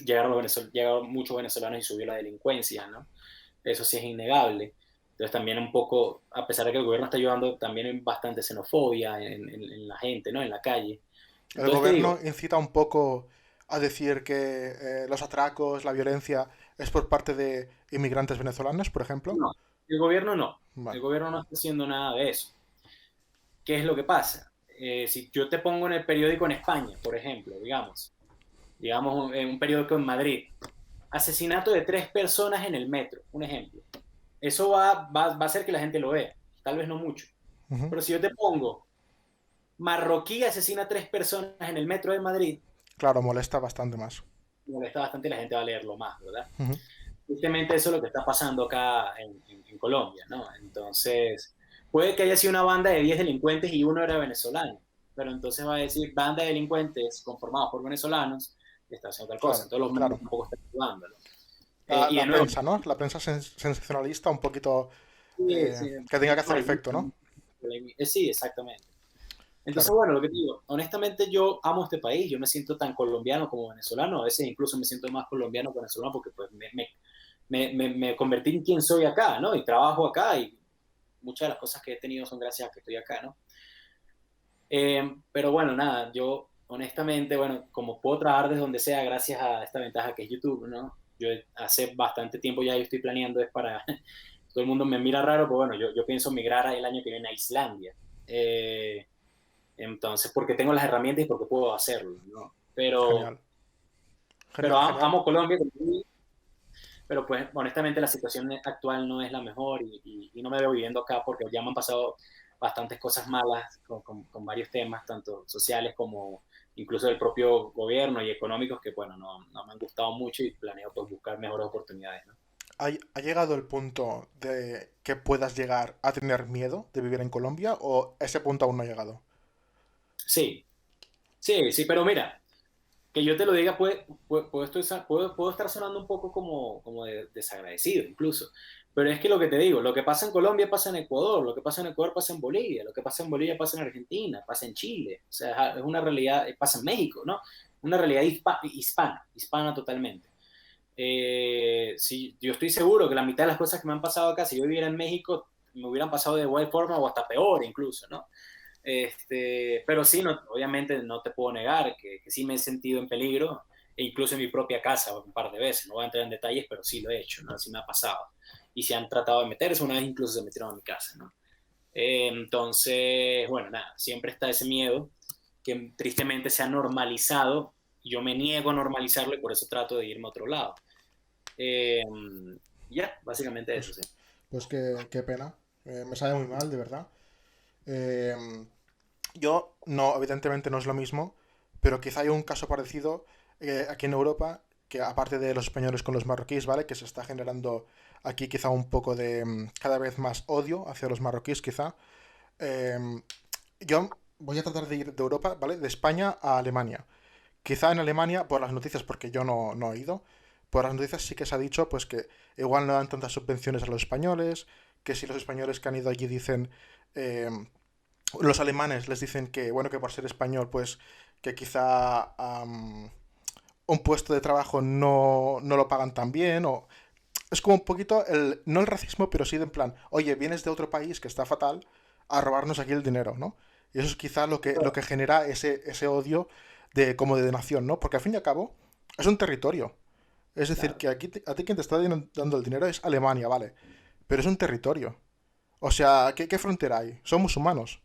llegaron muchos venezolanos y subió la delincuencia, ¿no? Eso sí es innegable. Entonces también un poco, a pesar de que el gobierno está ayudando, también hay bastante xenofobia en la gente, ¿no? En la calle. El Entonces te gobierno digo, incita un poco a decir que los atracos, la violencia es por parte de inmigrantes venezolanos, por ejemplo. no, el gobierno no. El Vale. gobierno no está haciendo nada de eso. ¿Qué es lo que pasa? Si yo te pongo en el periódico en España, por ejemplo, digamos en un periódico en Madrid, asesinato de 3 personas en el metro, un ejemplo. Eso va a hacer que la gente lo vea, tal vez no mucho. Ujú. Pero si yo te pongo marroquí asesina a 3 personas en el metro de Madrid, Claro, molesta bastante más. molesta bastante y la gente va a leerlo más, ¿verdad? Ujú. Tristemente eso es lo que está pasando acá en Colombia, ¿no? Entonces, puede que haya sido una banda de 10 delincuentes y uno era venezolano, pero entonces va a decir banda de delincuentes conformados por venezolanos y está haciendo tal cosa. Claro, Entonces los medios claro. tampoco están ayudando, ¿no? La, Y de la nuevo, prensa, ¿no? La prensa sensacionalista un poquito sí, sí, que tenga que hacer efecto, ¿no? sí, exactamente. Entonces, Claro, bueno, lo que te digo, honestamente yo amo este país, yo me siento tan colombiano como venezolano, a veces incluso me siento más colombiano que venezolano porque pues me convertí en quien soy acá, ¿no? Y trabajo acá y muchas de las cosas que he tenido son gracias a que estoy acá, ¿no? Pero bueno, nada, yo honestamente, bueno, como puedo trabajar desde donde sea gracias a esta ventaja que es YouTube, ¿no? Yo hace bastante tiempo ya yo estoy planeando, es para, todo el mundo me mira raro, pero bueno, yo pienso migrar el año que viene a Islandia. Entonces, porque tengo las herramientas y porque puedo hacerlo, ¿no? genial. Pero Genial, genial. amo Colombia, pero pues honestamente la situación actual no es la mejor y no me veo viviendo acá porque ya me han pasado bastantes cosas malas con varios temas, tanto sociales como incluso del propio gobierno y económicos que, bueno, no me han gustado mucho y planeo pues buscar mejores oportunidades, ¿no? ¿Ha llegado el punto de que puedas llegar a tener miedo de vivir en Colombia o ese punto aún no ha llegado? Sí, sí, pero mira, que yo te lo diga, puedo estar sonando un poco como desagradecido incluso, pero es que lo que te digo, lo que pasa en Colombia pasa en Ecuador, lo que pasa en Ecuador pasa en Bolivia, lo que pasa en Bolivia pasa en Argentina, pasa en Chile, o sea, es una realidad, pasa en México, ¿no? Una realidad hispana totalmente. Sí, yo estoy seguro que la mitad de las cosas que me han pasado acá, si yo viviera en México, me hubieran pasado de igual forma o hasta peor incluso, ¿no? Pero sí, no, obviamente no te puedo negar que sí me he sentido en peligro, e incluso en mi propia casa un par de veces. No voy a entrar en detalles, pero sí lo he hecho, ¿no? Sí me ha pasado. Y si han tratado de meterse, una vez incluso se metieron a mi casa, ¿no? Entonces, bueno, nada, siempre está ese miedo que tristemente se ha normalizado. Yo me niego a normalizarlo y por eso trato de irme a otro lado. Eh, ya, básicamente eso, Pues, sí. pues qué pena. Me sabe muy mal, de verdad. Eh, yo, no, evidentemente no es lo mismo, pero quizá hay un caso parecido aquí en Europa, que aparte de los españoles con los marroquíes, ¿vale? Que se está generando aquí quizá un poco de cada vez más odio hacia los marroquíes, quizá. Eh, yo voy a tratar de ir de Europa, ¿vale? De España a Alemania. Quizá en Alemania, por las noticias, porque yo no he ido, por las noticias sí que se ha dicho pues que igual no dan tantas subvenciones a los españoles, que si los españoles que han ido allí dicen, eh, los alemanes les dicen que, bueno, que por ser español, pues que quizá un puesto de trabajo no lo pagan tan bien, o es como un poquito no el racismo, pero sí de en plan, oye, vienes de otro país que está fatal a robarnos aquí el dinero, ¿no? Y eso es quizá lo que genera ese odio de como de nación, ¿no? Porque al fin y al cabo es un territorio. Es decir, Claro. que aquí a ti quien te está dando el dinero es Alemania, ¿vale? Pero es un territorio. O sea, ¿qué frontera hay? Somos humanos.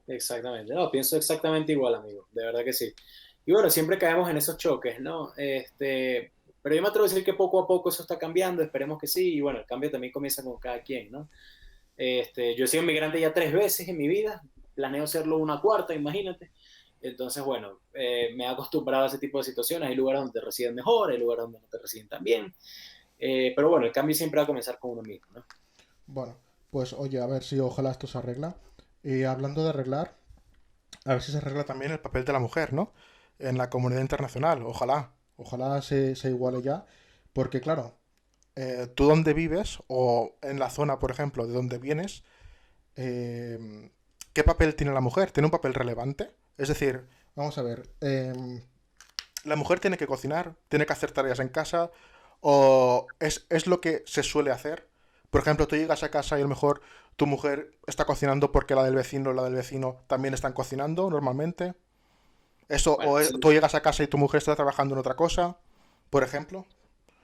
Exactamente, no, pienso exactamente igual, amigo, de verdad que sí. Y bueno, siempre caemos en esos choques, ¿no? Pero yo me atrevo a decir que poco a poco eso está cambiando, esperemos que sí, y bueno, el cambio también comienza con cada quien, ¿no? Yo he sido inmigrante ya 3 veces en mi vida, planeo serlo una cuarta, imagínate. Entonces, bueno, me he acostumbrado a ese tipo de situaciones, hay lugares donde te reciben mejor, hay lugares donde no te reciben tan bien, pero bueno, el cambio siempre va a comenzar con uno mismo, ¿no? Bueno, pues oye, a ver si ojalá esto se arregla. Y hablando de arreglar, a ver si se arregla también el papel de la mujer, ¿no? En la comunidad internacional. Ojalá se iguale ya. Porque claro, tú donde vives o en la zona, por ejemplo, de donde vienes, ¿qué papel tiene la mujer? ¿Tiene un papel relevante? Es decir, vamos a ver, la mujer tiene que cocinar, tiene que hacer tareas en casa, o es lo que se suele hacer. Por ejemplo, tú llegas a casa y a lo mejor tu mujer está cocinando porque la del vecino o la del vecino también están cocinando normalmente. Eso, Bueno, tú llegas a casa y tu mujer está trabajando en otra cosa, por ejemplo.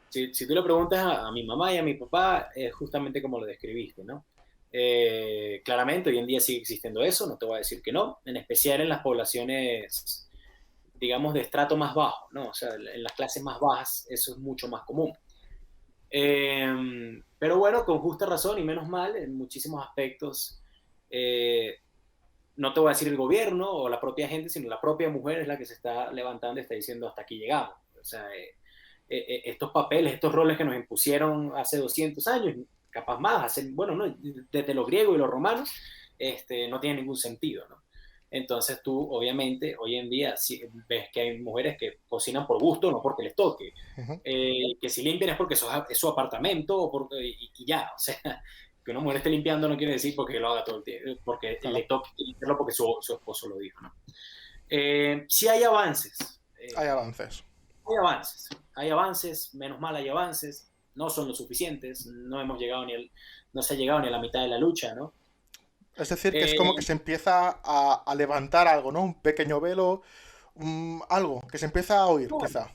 si tú le preguntas a mi mamá y a mi papá, es justamente como lo describiste, ¿no? Claramente, hoy en día sigue existiendo eso, no te voy a decir que no, en especial en las poblaciones, digamos, de estrato más bajo, ¿no? O sea, en las clases más bajas eso es mucho más común. Pero bueno, con justa razón y menos mal, en muchísimos aspectos, eh, no te voy a decir el gobierno o la propia gente, sino la propia mujer es la que se está levantando y está diciendo hasta aquí llegamos. O sea, estos papeles, estos roles que nos impusieron hace 200 años, capaz más, bueno, no, desde los griegos y los romanos, no tiene ningún sentido, ¿no? Entonces tú, obviamente, hoy en día ves que hay mujeres que cocinan por gusto, no porque les toque. Ujú. Que si limpian es porque es su apartamento y ya, o sea, que una mujer esté limpiando no quiere decir porque lo haga todo el tiempo, porque le Claro, toque limpiarlo porque su esposo lo dijo, ¿no? Sí hay avances, hay avances. hay avances, menos mal hay avances, no son lo suficientes, no hemos llegado no se ha llegado ni a la mitad de la lucha, ¿no? Es decir, que es como que Eh, se empieza a levantar algo, ¿no? Un pequeño velo, algo, que se empieza a oír, bueno, quizá.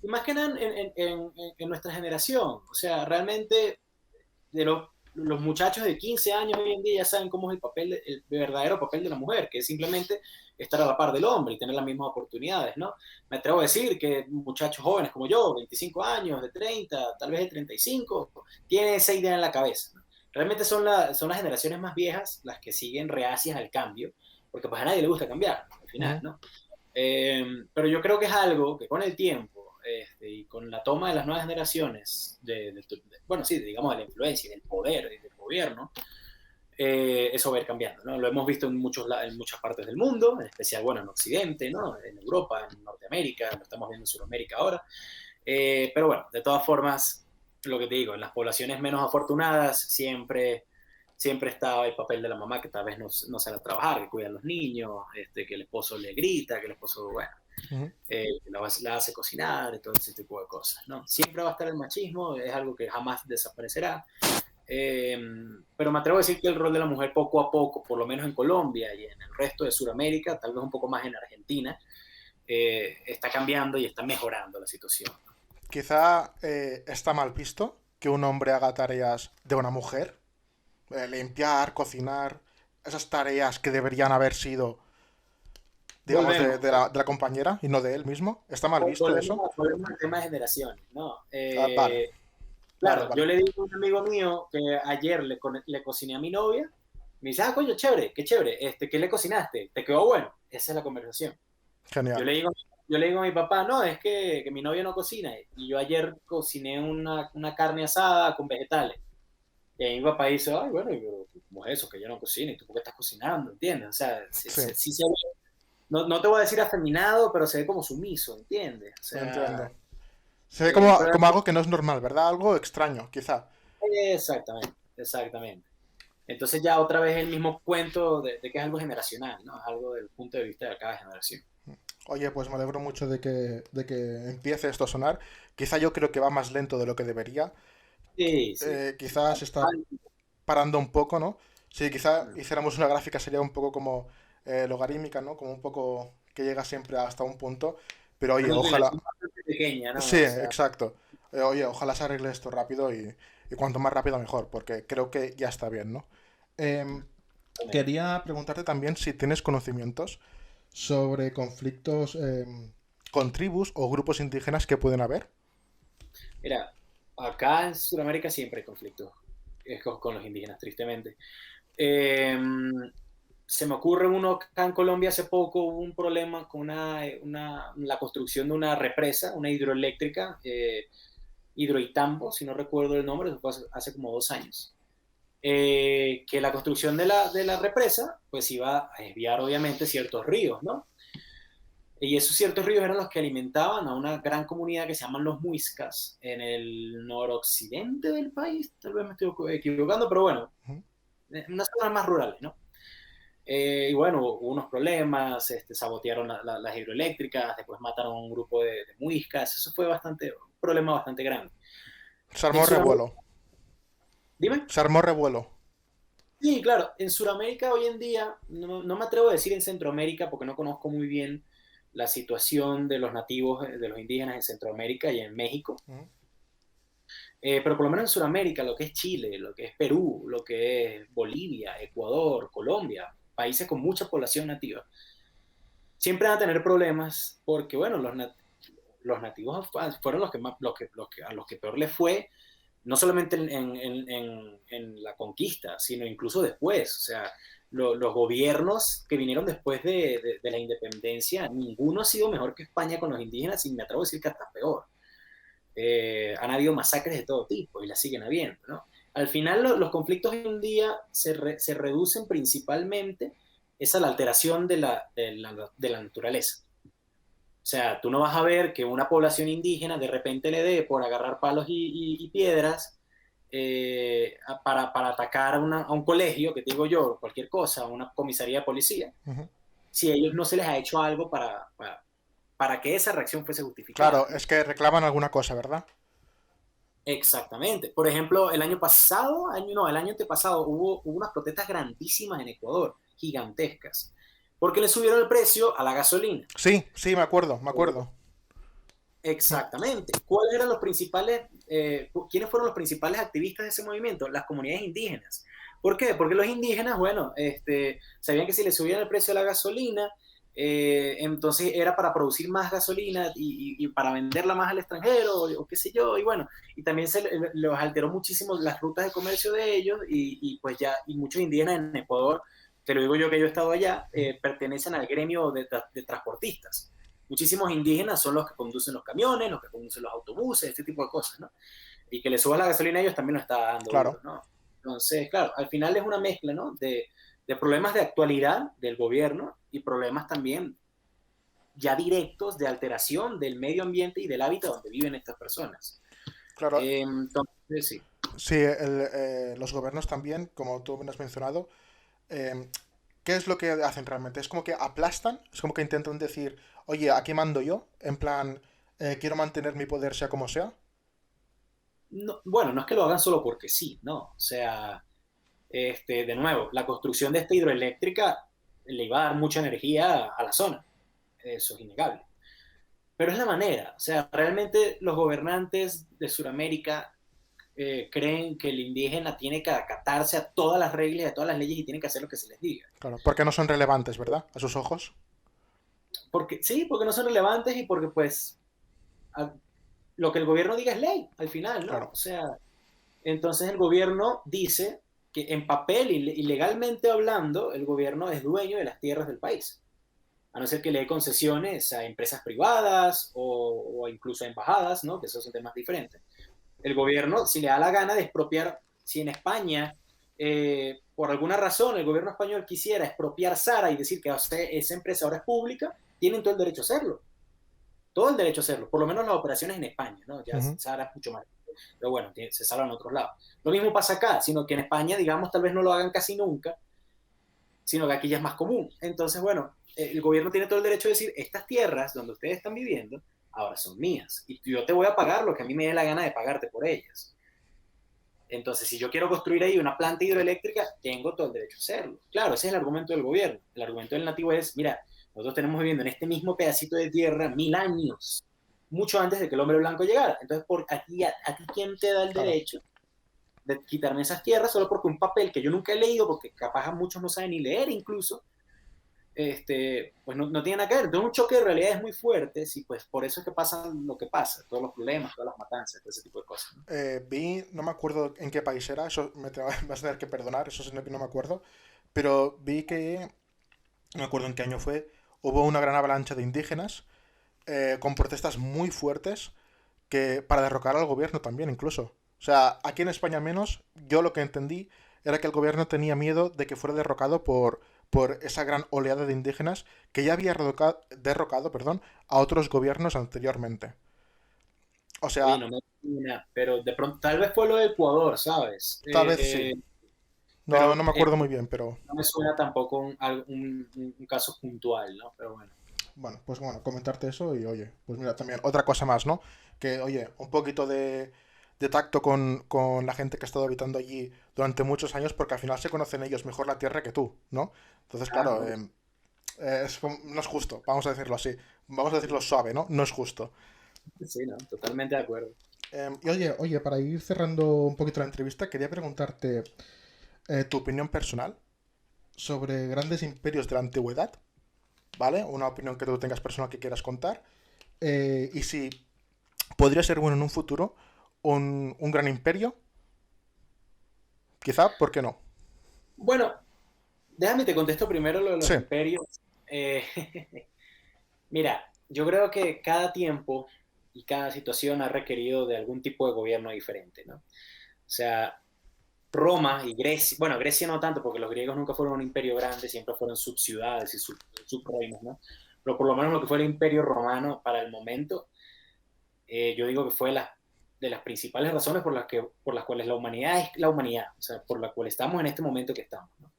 y más que nada en nuestra generación, o sea, realmente de los muchachos de 15 años hoy en día ya saben cómo es el verdadero papel de la mujer, que es simplemente estar a la par del hombre y tener las mismas oportunidades, ¿no? Me atrevo a decir que muchachos jóvenes como yo, 25 años, de 30, tal vez de 35, tienen esa idea en la cabeza, ¿no? Realmente son las generaciones más viejas las que siguen reacias al cambio, porque pues a nadie le gusta cambiar, al final, Ujú. ¿no? Pero yo creo que es algo que con el tiempo y con la toma de las nuevas generaciones, bueno, sí, digamos, de la influencia y del poder y del gobierno, eso va a ir cambiando, ¿no? Lo hemos visto en muchas partes del mundo, en especial, bueno, en Occidente, ¿no? En Europa, en Norteamérica, lo estamos viendo en Sudamérica ahora. Pero bueno, de todas formas, lo que te digo, en las poblaciones menos afortunadas siempre está el papel de la mamá que tal vez no sale a trabajar, que cuida a los niños, que el esposo le grita, que el esposo, bueno, Ujú. la hace cocinar y todo ese tipo de cosas, ¿no? Siempre va a estar el machismo, es algo que jamás desaparecerá. Eh, pero me atrevo a decir que el rol de la mujer poco a poco, por lo menos en Colombia y en el resto de Sudamérica, tal vez un poco más en Argentina, está cambiando y está mejorando la situación. Quizá está mal visto que un hombre haga tareas de una mujer. Limpiar, cocinar, esas tareas que deberían haber sido, digamos, Volvemos, de la compañera y no de él mismo. ¿Está mal visto eso? volvemos al tema de generaciones, ¿no? Ah, vale, vale, Claro, yo vale. le digo a un amigo mío que ayer le cociné a mi novia, me dice, ah, coño, chévere, qué chévere, ¿qué le cocinaste? ¿Te quedó bueno? Esa es la conversación. Yo Genial. le digo, yo le digo a mi papá, no, es que mi novia no cocina, y yo ayer cociné una carne asada con vegetales. Y ahí mi papá dice, ay, bueno, pero ¿cómo es eso? Que yo no cocino, ¿y tú por qué estás cocinando? ¿Entiendes? O sea, Sí, sí se ve, no te voy a decir afeminado, pero se ve como sumiso, ¿entiendes? O lo sea, entiendo. Se ve como, pero como algo que no es normal, ¿verdad? Algo extraño, quizá. exactamente, exactamente. Entonces ya otra vez el mismo cuento de que es algo generacional, ¿no? Es algo del punto de vista de cada generación. Oye, pues me alegro mucho de que empiece esto a sonar. Quizá yo creo que va más lento de lo que debería. Sí, sí. Quizás está parando un poco, ¿no? Si quizá hiciéramos una gráfica sería un poco como logarítmica, ¿no? Como un poco que llega siempre hasta un punto. Pero oye, Una ojalá. inclinación bastante pequeña, Sí, ¿no? O sea, exacto. Oye, ojalá se arregle esto rápido y cuanto más rápido mejor, porque creo que ya está bien, ¿no? Em, quería preguntarte también si tienes conocimientos sobre conflictos con tribus o grupos indígenas que pueden haber. mira, acá en Sudamérica siempre hay conflictos con los indígenas, tristemente. Eh, Se me ocurre uno acá en Colombia hace poco, hubo un problema con la construcción de una represa, una hidroeléctrica, Hidroitambo, si no recuerdo el nombre, eso fue hace como 2 años. Que la construcción de la represa pues iba a desviar obviamente ciertos ríos, ¿no? Y esos ciertos ríos eran los que alimentaban a una gran comunidad que se llaman los Muiscas en el noroccidente del país, tal vez me estoy equivocando, pero bueno, Ujú. en unas zonas más rurales, ¿no? Y bueno, hubo unos problemas, sabotearon las hidroeléctricas, después mataron a un grupo de muiscas, eso fue un problema bastante grande. Se En armó Sudamérica, revuelo. dime. Se armó revuelo. Sí, claro, en Sudamérica hoy en día, no me atrevo a decir en Centroamérica porque no conozco muy bien la situación de los nativos, de los indígenas en Centroamérica y en México. Ujú. Pero por lo menos en Sudamérica, lo que es Chile, lo que es Perú, lo que es Bolivia, Ecuador, Colombia, países con mucha población nativa, siempre van a tener problemas porque, bueno, los nativos fueron a los que peor les fue, no solamente en la conquista, sino incluso después. O sea, los gobiernos que vinieron después de la independencia, ninguno ha sido mejor que España con los indígenas y me atrevo a decir que hasta peor. Han habido masacres de todo tipo y las siguen habiendo, ¿no? Al final los conflictos hoy en día se reducen principalmente es a la alteración de la naturaleza. O sea, tú no vas a ver que una población indígena de repente le dé por agarrar palos y piedras para atacar a un colegio, que te digo yo, cualquier cosa, a una comisaría de policía, Ujú. si a ellos no se les ha hecho algo para que esa reacción fuese Claro, justificada, ¿no? es que reclaman alguna cosa, ¿verdad? Exactamente. Por ejemplo, el año pasado, no, el año antepasado hubo unas protestas grandísimas en Ecuador, gigantescas, porque le subieron el precio a la gasolina. Sí, sí, me acuerdo, me acuerdo. Mm. Exactamente. ¿Cuáles eran los principales, quiénes fueron los principales activistas de ese movimiento? Las comunidades indígenas. ¿Por qué? Porque los indígenas, bueno, sabían que si le subían el precio a la gasolina, entonces era para producir más gasolina y para venderla más al extranjero o qué sé yo, y bueno, y también los alteró muchísimo las rutas de comercio de ellos y pues ya, y muchos indígenas en Ecuador, te lo digo yo que yo he estado allá, pertenecen al gremio de transportistas. Muchísimos indígenas son los que conducen los camiones, los que conducen los autobuses, este tipo de cosas, ¿no? Y que le suba la gasolina a ellos también lo está dando duro, Claro. ¿no? Entonces, claro, al final es una mezcla, ¿no? De problemas de actualidad del gobierno y problemas también ya directos de alteración del medio ambiente y del hábitat donde viven estas personas. Claro, Entonces, sí. sí, los gobiernos también, como tú me has mencionado, eh, ¿qué es lo que hacen realmente? Es como que aplastan, es como que intentan decir, oye, aquí mando yo, en plan, quiero mantener mi poder sea como sea. No, bueno, no es que lo hagan solo porque sí, ¿no? O sea, de nuevo, la construcción de esta hidroeléctrica le iba a dar mucha energía a la zona, eso es innegable. Pero es la manera, o sea, realmente los gobernantes de Sudamérica creen que el indígena tiene que acatarse a todas las reglas, a todas las leyes y tiene que hacer lo que se les diga. Claro, porque no son relevantes, ¿verdad? A sus ojos. Porque sí, porque no son relevantes y porque pues a, lo que el gobierno diga es ley al final, ¿no? Claro, O sea, entonces el gobierno dice que en papel y legalmente hablando, el gobierno es dueño de las tierras del país, a no ser que le dé concesiones a empresas privadas o incluso a embajadas, ¿no? Que esos son temas diferentes. El gobierno, si le da la gana de expropiar, si en España, por alguna razón, el gobierno español quisiera expropiar Sara y decir que esa empresa ahora es pública, tienen todo el derecho a hacerlo. Todo el derecho a hacerlo, por lo menos las operaciones en España, ¿no? Ya ujú, Sara es mucho más. Pero bueno, se salvan en otros lados. Lo mismo pasa acá, sino que en España, digamos, tal vez no lo hagan casi nunca, sino que aquí ya es más común. Entonces, bueno, el gobierno tiene todo el derecho de decir, estas tierras donde ustedes están viviendo, ahora son mías. Y yo te voy a pagar lo que a mí me dé la gana de pagarte por ellas. Entonces, si yo quiero construir ahí una planta hidroeléctrica, tengo todo el derecho a hacerlo. Claro, ese es el argumento del gobierno. El argumento del nativo es, mira, nosotros tenemos viviendo en este mismo pedacito de tierra 1000 años, mucho antes de que el hombre blanco llegara. Entonces, a ti ¿quién te da el claro. derecho de quitarme esas tierras solo porque un papel que yo nunca he leído, porque capaz a muchos no saben ni leer incluso, pues no tiene nada que ver. Entonces, un choque de realidades muy fuertes y pues por eso es que pasa lo que pasa, todos los problemas, todas las matanzas, todo ese tipo de cosas, ¿no? No me acuerdo en qué país era, eso vas a tener que perdonar, eso sí que no me acuerdo, pero vi que, no me acuerdo en qué año fue, hubo una gran avalancha de indígenas con protestas muy fuertes que para derrocar al gobierno también incluso. O sea, aquí en España al menos, yo lo que entendí era que el gobierno tenía miedo de que fuera derrocado por esa gran oleada de indígenas que ya había derrocado, perdón, a otros gobiernos anteriormente. O Oye, sea, no me imagino, pero de pronto, tal vez fue lo de Ecuador, ¿sabes? tal vez sí. No, no Pero me acuerdo muy bien, pero no me suena tampoco un caso puntual, ¿no? Pero bueno. bueno, pues bueno, comentarte eso y oye, pues mira, también otra cosa más, ¿no? Que oye, un poquito de tacto con la gente que ha estado habitando allí durante muchos años porque al final se conocen ellos mejor la tierra que tú, ¿no? Entonces, Ah, claro, no, no es justo, vamos a decirlo así, vamos a decirlo suave, ¿no? No es justo. sí, no, totalmente de acuerdo. Y oye, para ir cerrando un poquito la entrevista, quería preguntarte tu opinión personal sobre grandes imperios de la antigüedad, ¿vale? Una opinión que tú tengas personal que quieras contar. Y si podría ser bueno en un futuro un gran imperio, quizá, ¿por qué no? Bueno, déjame te contesto primero lo de los Sí, imperios. Eh, Mira, yo creo que cada tiempo y cada situación ha requerido de algún tipo de gobierno diferente, ¿no? O sea, Roma y Grecia, bueno, Grecia no tanto, porque los griegos nunca fueron un imperio grande, siempre fueron subciudades y subreinos, ¿no? Pero por lo menos lo que fue el imperio romano para el momento, yo digo que fue de las principales razones por las cuales la humanidad es la humanidad, o sea, por la cual estamos en este momento que estamos, ¿no?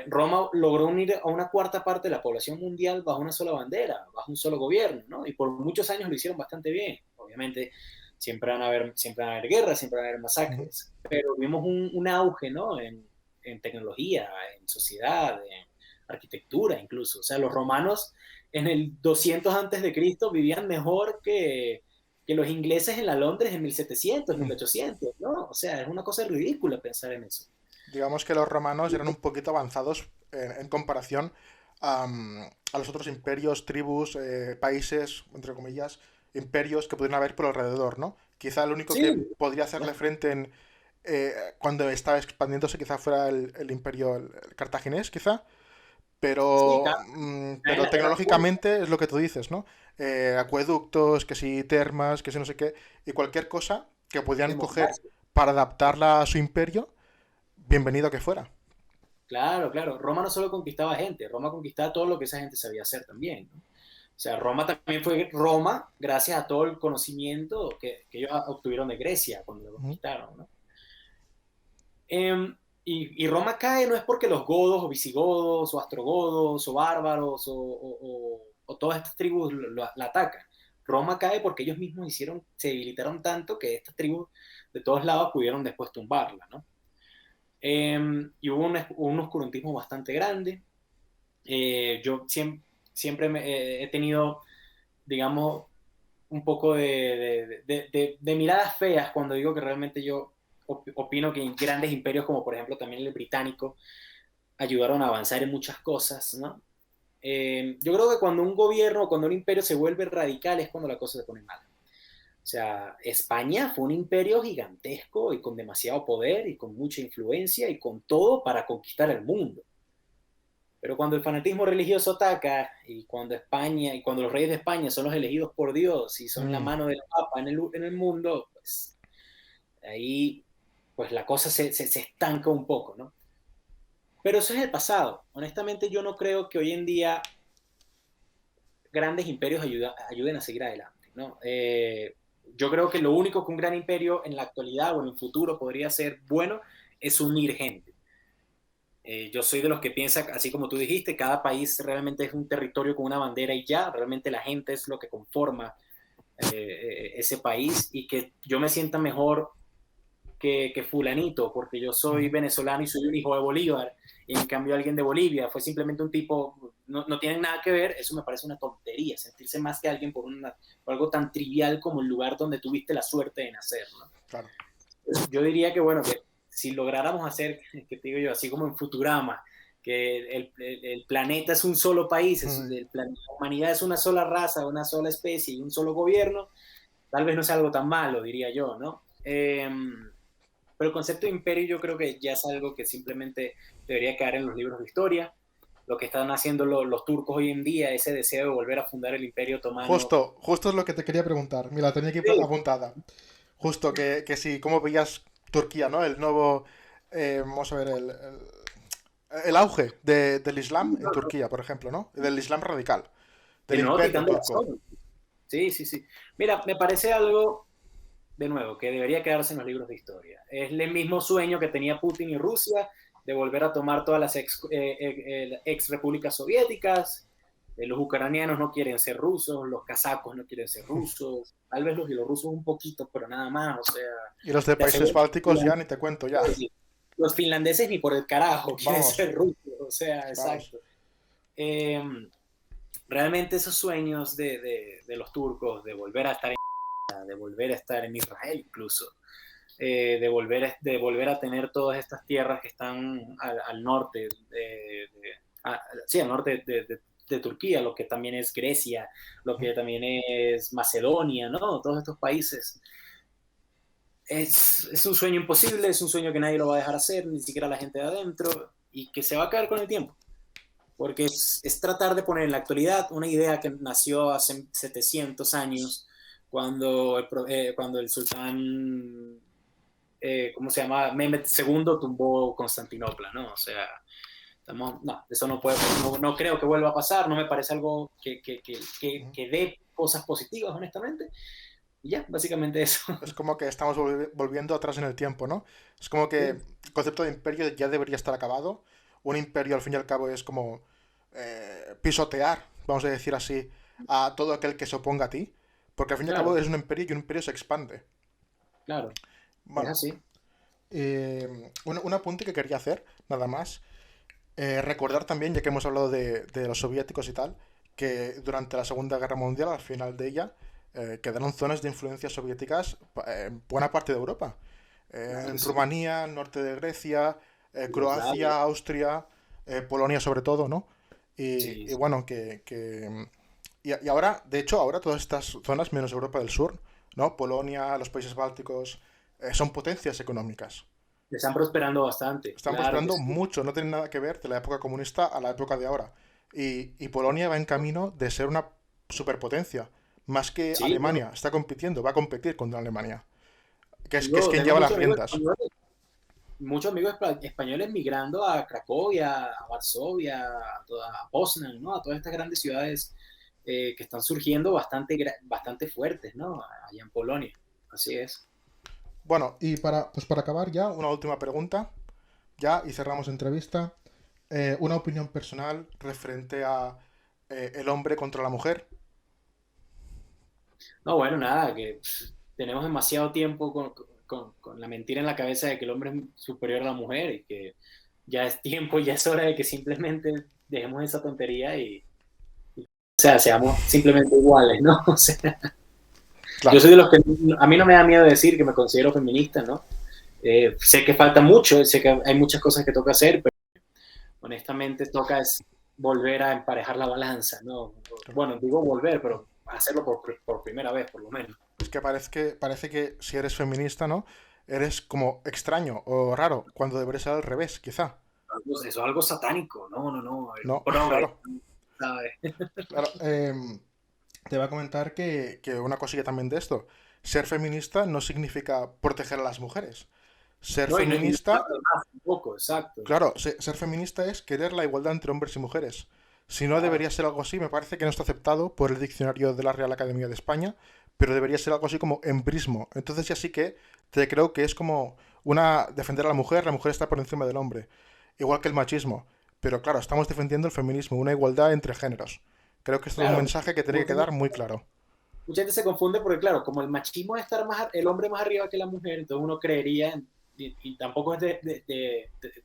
Roma logró unir a una cuarta parte de la población mundial bajo una sola bandera, bajo un solo gobierno, ¿no? Y por muchos años lo hicieron bastante bien. Obviamente siempre van a haber guerras, siempre van a haber Ujú. masacres, pero vimos un auge, ¿no? En tecnología, en sociedad, en arquitectura incluso. O sea, los romanos en el 200 antes de Cristo vivían mejor que los ingleses en la Londres en 1700, 1800, ¿no? O sea, es una cosa ridícula pensar en eso. Digamos que los romanos eran un poquito avanzados en comparación a los otros imperios, tribus, países, entre comillas, imperios que pudieran haber por alrededor, ¿no? Quizá el único que Sí, podría hacerle frente cuando estaba expandiéndose quizá fuera el imperio el cartaginés, quizá, sí, pero en la guerra púnica. tecnológicamente es lo que tú dices, ¿no? Acueductos, que si termas, que si no sé qué, y cualquier cosa que pudieran coger Democracia. para adaptarla a su imperio, bienvenido que fuera. Claro, claro. Roma no solo conquistaba gente, Roma conquistaba todo lo que esa gente sabía hacer también, ¿no? O sea, Roma también fue Roma gracias a todo el conocimiento que ellos obtuvieron de Grecia cuando lo Ujú. conquistaron, ¿no? Y Roma cae no es porque los godos o visigodos o astrogodos o bárbaros o todas estas tribus la atacan. Roma cae porque ellos mismos se debilitaron tanto que estas tribus de todos lados pudieron después tumbarla, ¿no? Y hubo un oscurantismo bastante grande. Yo siempre he tenido, digamos, un poco de miradas feas cuando digo que realmente yo opino que grandes imperios como por ejemplo también el británico ayudaron a avanzar en muchas cosas, ¿no? Yo creo que cuando un gobierno o cuando un imperio se vuelve radical es cuando la cosa se pone mala. O sea, España fue un imperio gigantesco y con demasiado poder y con mucha influencia y con todo para conquistar el mundo. Pero cuando el fanatismo religioso ataca y cuando España y cuando los reyes de España son los elegidos por Dios y son la Mm. mano del Papa en el mundo, pues ahí pues la cosa se estanca un poco, ¿no? Pero eso es el pasado. Honestamente yo no creo que hoy en día grandes imperios ayuden a seguir adelante, ¿no? Yo creo que lo único que un gran imperio en la actualidad o en el futuro podría ser bueno es unir gente. Yo soy de los que piensa, así como tú dijiste, cada país realmente es un territorio con una bandera y ya, realmente la gente es lo que conforma ese país y que yo me sienta mejor que fulanito, porque yo soy Ujú. venezolano y soy un hijo de Bolívar, y en cambio alguien de Bolivia fue simplemente un tipo, no tienen nada que ver, eso me parece una tontería, sentirse más que alguien por algo tan trivial como el lugar donde tuviste la suerte de nacer, ¿no? Claro. Yo diría que, bueno, que si lográramos hacer, que te digo yo, así como en Futurama, que el planeta es un solo país, Mm. la humanidad es una sola raza, una sola especie y un solo gobierno, tal vez no sea algo tan malo, diría yo, ¿no? Pero el concepto de imperio yo creo que ya es algo que simplemente debería quedar en los libros de historia. Lo que están haciendo los turcos hoy en día, ese deseo de volver a fundar el imperio otomano. Justo es lo que te quería preguntar. Mira, la tenía aquí Sí, apuntada. Justo que sí, ¿cómo veías Turquía, ¿no? El nuevo, vamos a ver, el auge del Islam en Turquía, por ejemplo, ¿no? Del Islam radical, del el nuevo imperio titán de la turco. zona. Sí, sí, sí. Mira, me parece algo, de nuevo, que debería quedarse en los libros de historia. Es el mismo sueño que tenía Putin y Rusia de volver a tomar todas las ex repúblicas soviéticas. Los ucranianos no quieren ser rusos, los kazakos no quieren ser rusos, tal vez los bielorrusos un poquito, pero nada más. O sea, Y los de te países aseguro bálticos que ya ni te cuento ya. los finlandeses ni por el carajo quieren Vamos, ser rusos. O sea, vamos. exacto. Eh, realmente esos sueños de los turcos de volver a estar de volver a estar en Israel incluso, de volver a tener todas estas tierras que están al norte, sí, al norte de Turquía, lo que también es Grecia, lo que también es Macedonia, ¿no? Todos estos países. Es un sueño imposible, es un sueño que nadie lo va a dejar hacer, ni siquiera la gente de adentro, y que se va a caer con el tiempo porque es tratar de poner en la actualidad una idea que nació hace 700 años cuando el sultán, ¿cómo se llama? Mehmed II tumbó Constantinopla, ¿no? O sea, no, eso no puede, no creo que vuelva a pasar, no me parece algo que dé cosas positivas, honestamente. Y ya, básicamente eso. Es como que estamos volviendo atrás en el tiempo, ¿no? Es como que Sí, el concepto de imperio ya debería estar acabado. Un imperio, al fin y al cabo, es como pisotear, vamos a decir así, a todo aquel que se oponga a ti. Porque al fin y al cabo claro, es un imperio y un imperio se expande. claro, es Bueno, así. un apunte que quería hacer, nada más. Recordar también, ya que hemos hablado de los soviéticos y tal, que durante la Segunda Guerra Mundial, al final de ella, quedaron zonas de influencia soviéticas en buena parte de Europa. Claro que En sí. Rumanía, norte de Grecia, Yugoslavia, Croacia, Austria, Polonia sobre todo, ¿no? sí, Y sí. bueno, y ahora, de hecho, ahora todas estas zonas, menos Europa del Sur, ¿no? Polonia, los países bálticos, son potencias económicas. Están prosperando bastante, Están claro que prosperando sí. mucho, no tienen nada que ver de la época comunista a la época de ahora. Y Polonia va en camino de ser una superpotencia, más que Sí, bueno, Alemania. Está compitiendo, va a competir contra Alemania, que es digo, quien tengo lleva las riendas. muchos amigos españoles migrando a Cracovia, a Varsovia, a Poznan, ¿no? A todas estas grandes ciudades que están surgiendo bastante fuertes, ¿no? Allá en Polonia. Así es. Bueno, y pues para acabar ya, una última pregunta, ya, y cerramos entrevista. Una opinión personal referente a el hombre contra la mujer. No, bueno, nada, que tenemos demasiado tiempo con la mentira en la cabeza de que el hombre es superior a la mujer y que ya es tiempo, ya es hora de que simplemente dejemos esa tontería o sea, seamos simplemente iguales, ¿no? O sea, yo Claro, soy de los que a mí no me da miedo decir que me considero feminista, ¿no? Sé que falta mucho, sé que hay muchas cosas que toca hacer, pero honestamente toca es volver a emparejar la balanza, ¿no? claro. Bueno, digo volver, pero hacerlo por primera vez, por lo menos. Es que parece que si eres feminista, ¿no? Eres como extraño o raro, cuando debería ser al revés, quizá. Eso es algo satánico, no, no, no, el No, progre, claro. ¿sabes? Claro, te voy a comentar que una cosilla también de esto. Ser feminista no significa proteger a las mujeres. Ser No, y no para feminista, los demás tampoco, exacto, claro, ser feminista es querer la igualdad entre hombres y mujeres. Si no claro. debería ser algo así, me parece que no está aceptado por el diccionario de la Real Academia de España, pero debería ser algo así como embrismo. Entonces ya sí que te creo que es como una defender a la mujer está por encima del hombre, igual que el machismo. Pero claro, estamos defendiendo el feminismo, una igualdad entre géneros. Creo que esto es un Claro, mensaje que tiene que quedar muy claro. mucha gente se confunde porque, claro, como el machismo es estar más, el hombre más arriba que la mujer, entonces uno creería, y tampoco es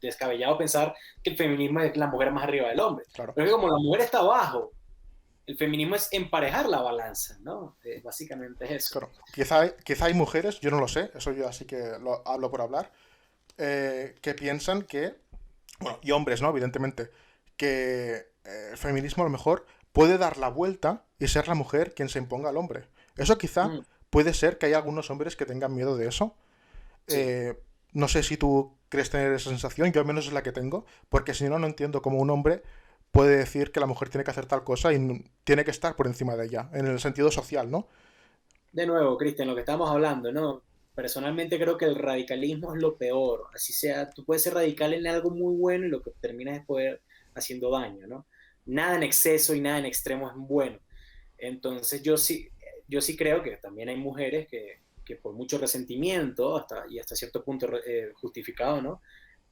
descabellado pensar que el feminismo es la mujer más arriba del hombre. Claro, Pero es que como la mujer está abajo, el feminismo es emparejar la balanza, ¿no? Básicamente es eso. claro. Quizá hay mujeres, yo no lo sé, eso yo así que lo hablo por hablar, que piensan que, bueno, y hombres, ¿no? Evidentemente, que el feminismo a lo mejor puede dar la vuelta y ser la mujer quien se imponga al hombre. Eso quizá Mm, puede ser que hay algunos hombres que tengan miedo de eso. sí. Eh, no sé si tú crees tener esa sensación, yo al menos es la que tengo, porque si no, no entiendo cómo un hombre puede decir que la mujer tiene que hacer tal cosa y tiene que estar por encima de ella, en el sentido social, ¿no? De nuevo, Cristian, lo que estamos hablando, ¿no? Personalmente creo que el radicalismo es lo peor. Así sea, tú puedes ser radical en algo muy bueno y lo que terminas es poder haciendo daño, ¿no? Nada en exceso y nada en extremo es bueno. Entonces yo sí creo que también hay mujeres que por mucho resentimiento y hasta cierto punto justificado, ¿no?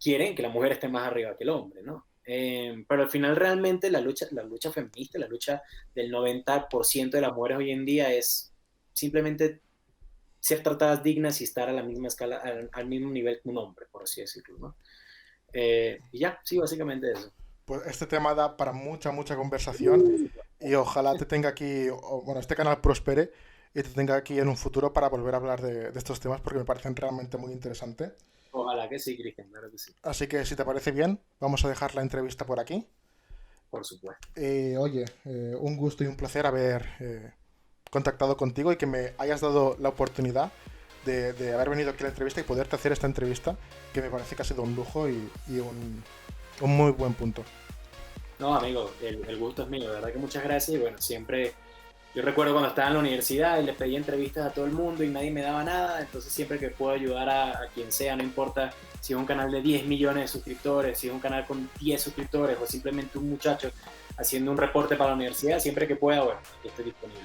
Quieren que la mujer esté más arriba que el hombre, ¿no? Pero al final realmente la lucha feminista, la lucha del 90% de las mujeres hoy en día es simplemente ser tratadas dignas y estar a la misma escala, al mismo nivel que un hombre, por así decirlo, ¿no? Y ya, sí, básicamente eso. Pues este tema da para mucha, mucha conversación y ojalá te tenga aquí, bueno, este canal prospere y te tenga aquí en un futuro para volver a hablar de estos temas porque me parecen realmente muy interesantes. Ojalá que sí, Cristian, claro que sí, Así que si te parece bien, vamos a dejar la entrevista por aquí. por supuesto. Oye, un gusto y un placer haber contactado contigo y que me hayas dado la oportunidad de haber venido aquí a la entrevista y poderte hacer esta entrevista, que me parece que ha sido un lujo y un muy buen punto. No, amigo, el gusto es mío, de verdad que muchas gracias y bueno, siempre Yo recuerdo cuando estaba en la universidad y les pedía entrevistas a todo el mundo y nadie me daba nada, entonces siempre que puedo ayudar a quien sea, no importa si es un canal de 10 millones de suscriptores, si es un canal con 10 suscriptores o simplemente un muchacho haciendo un reporte para la universidad, siempre que pueda, bueno, aquí estoy disponible.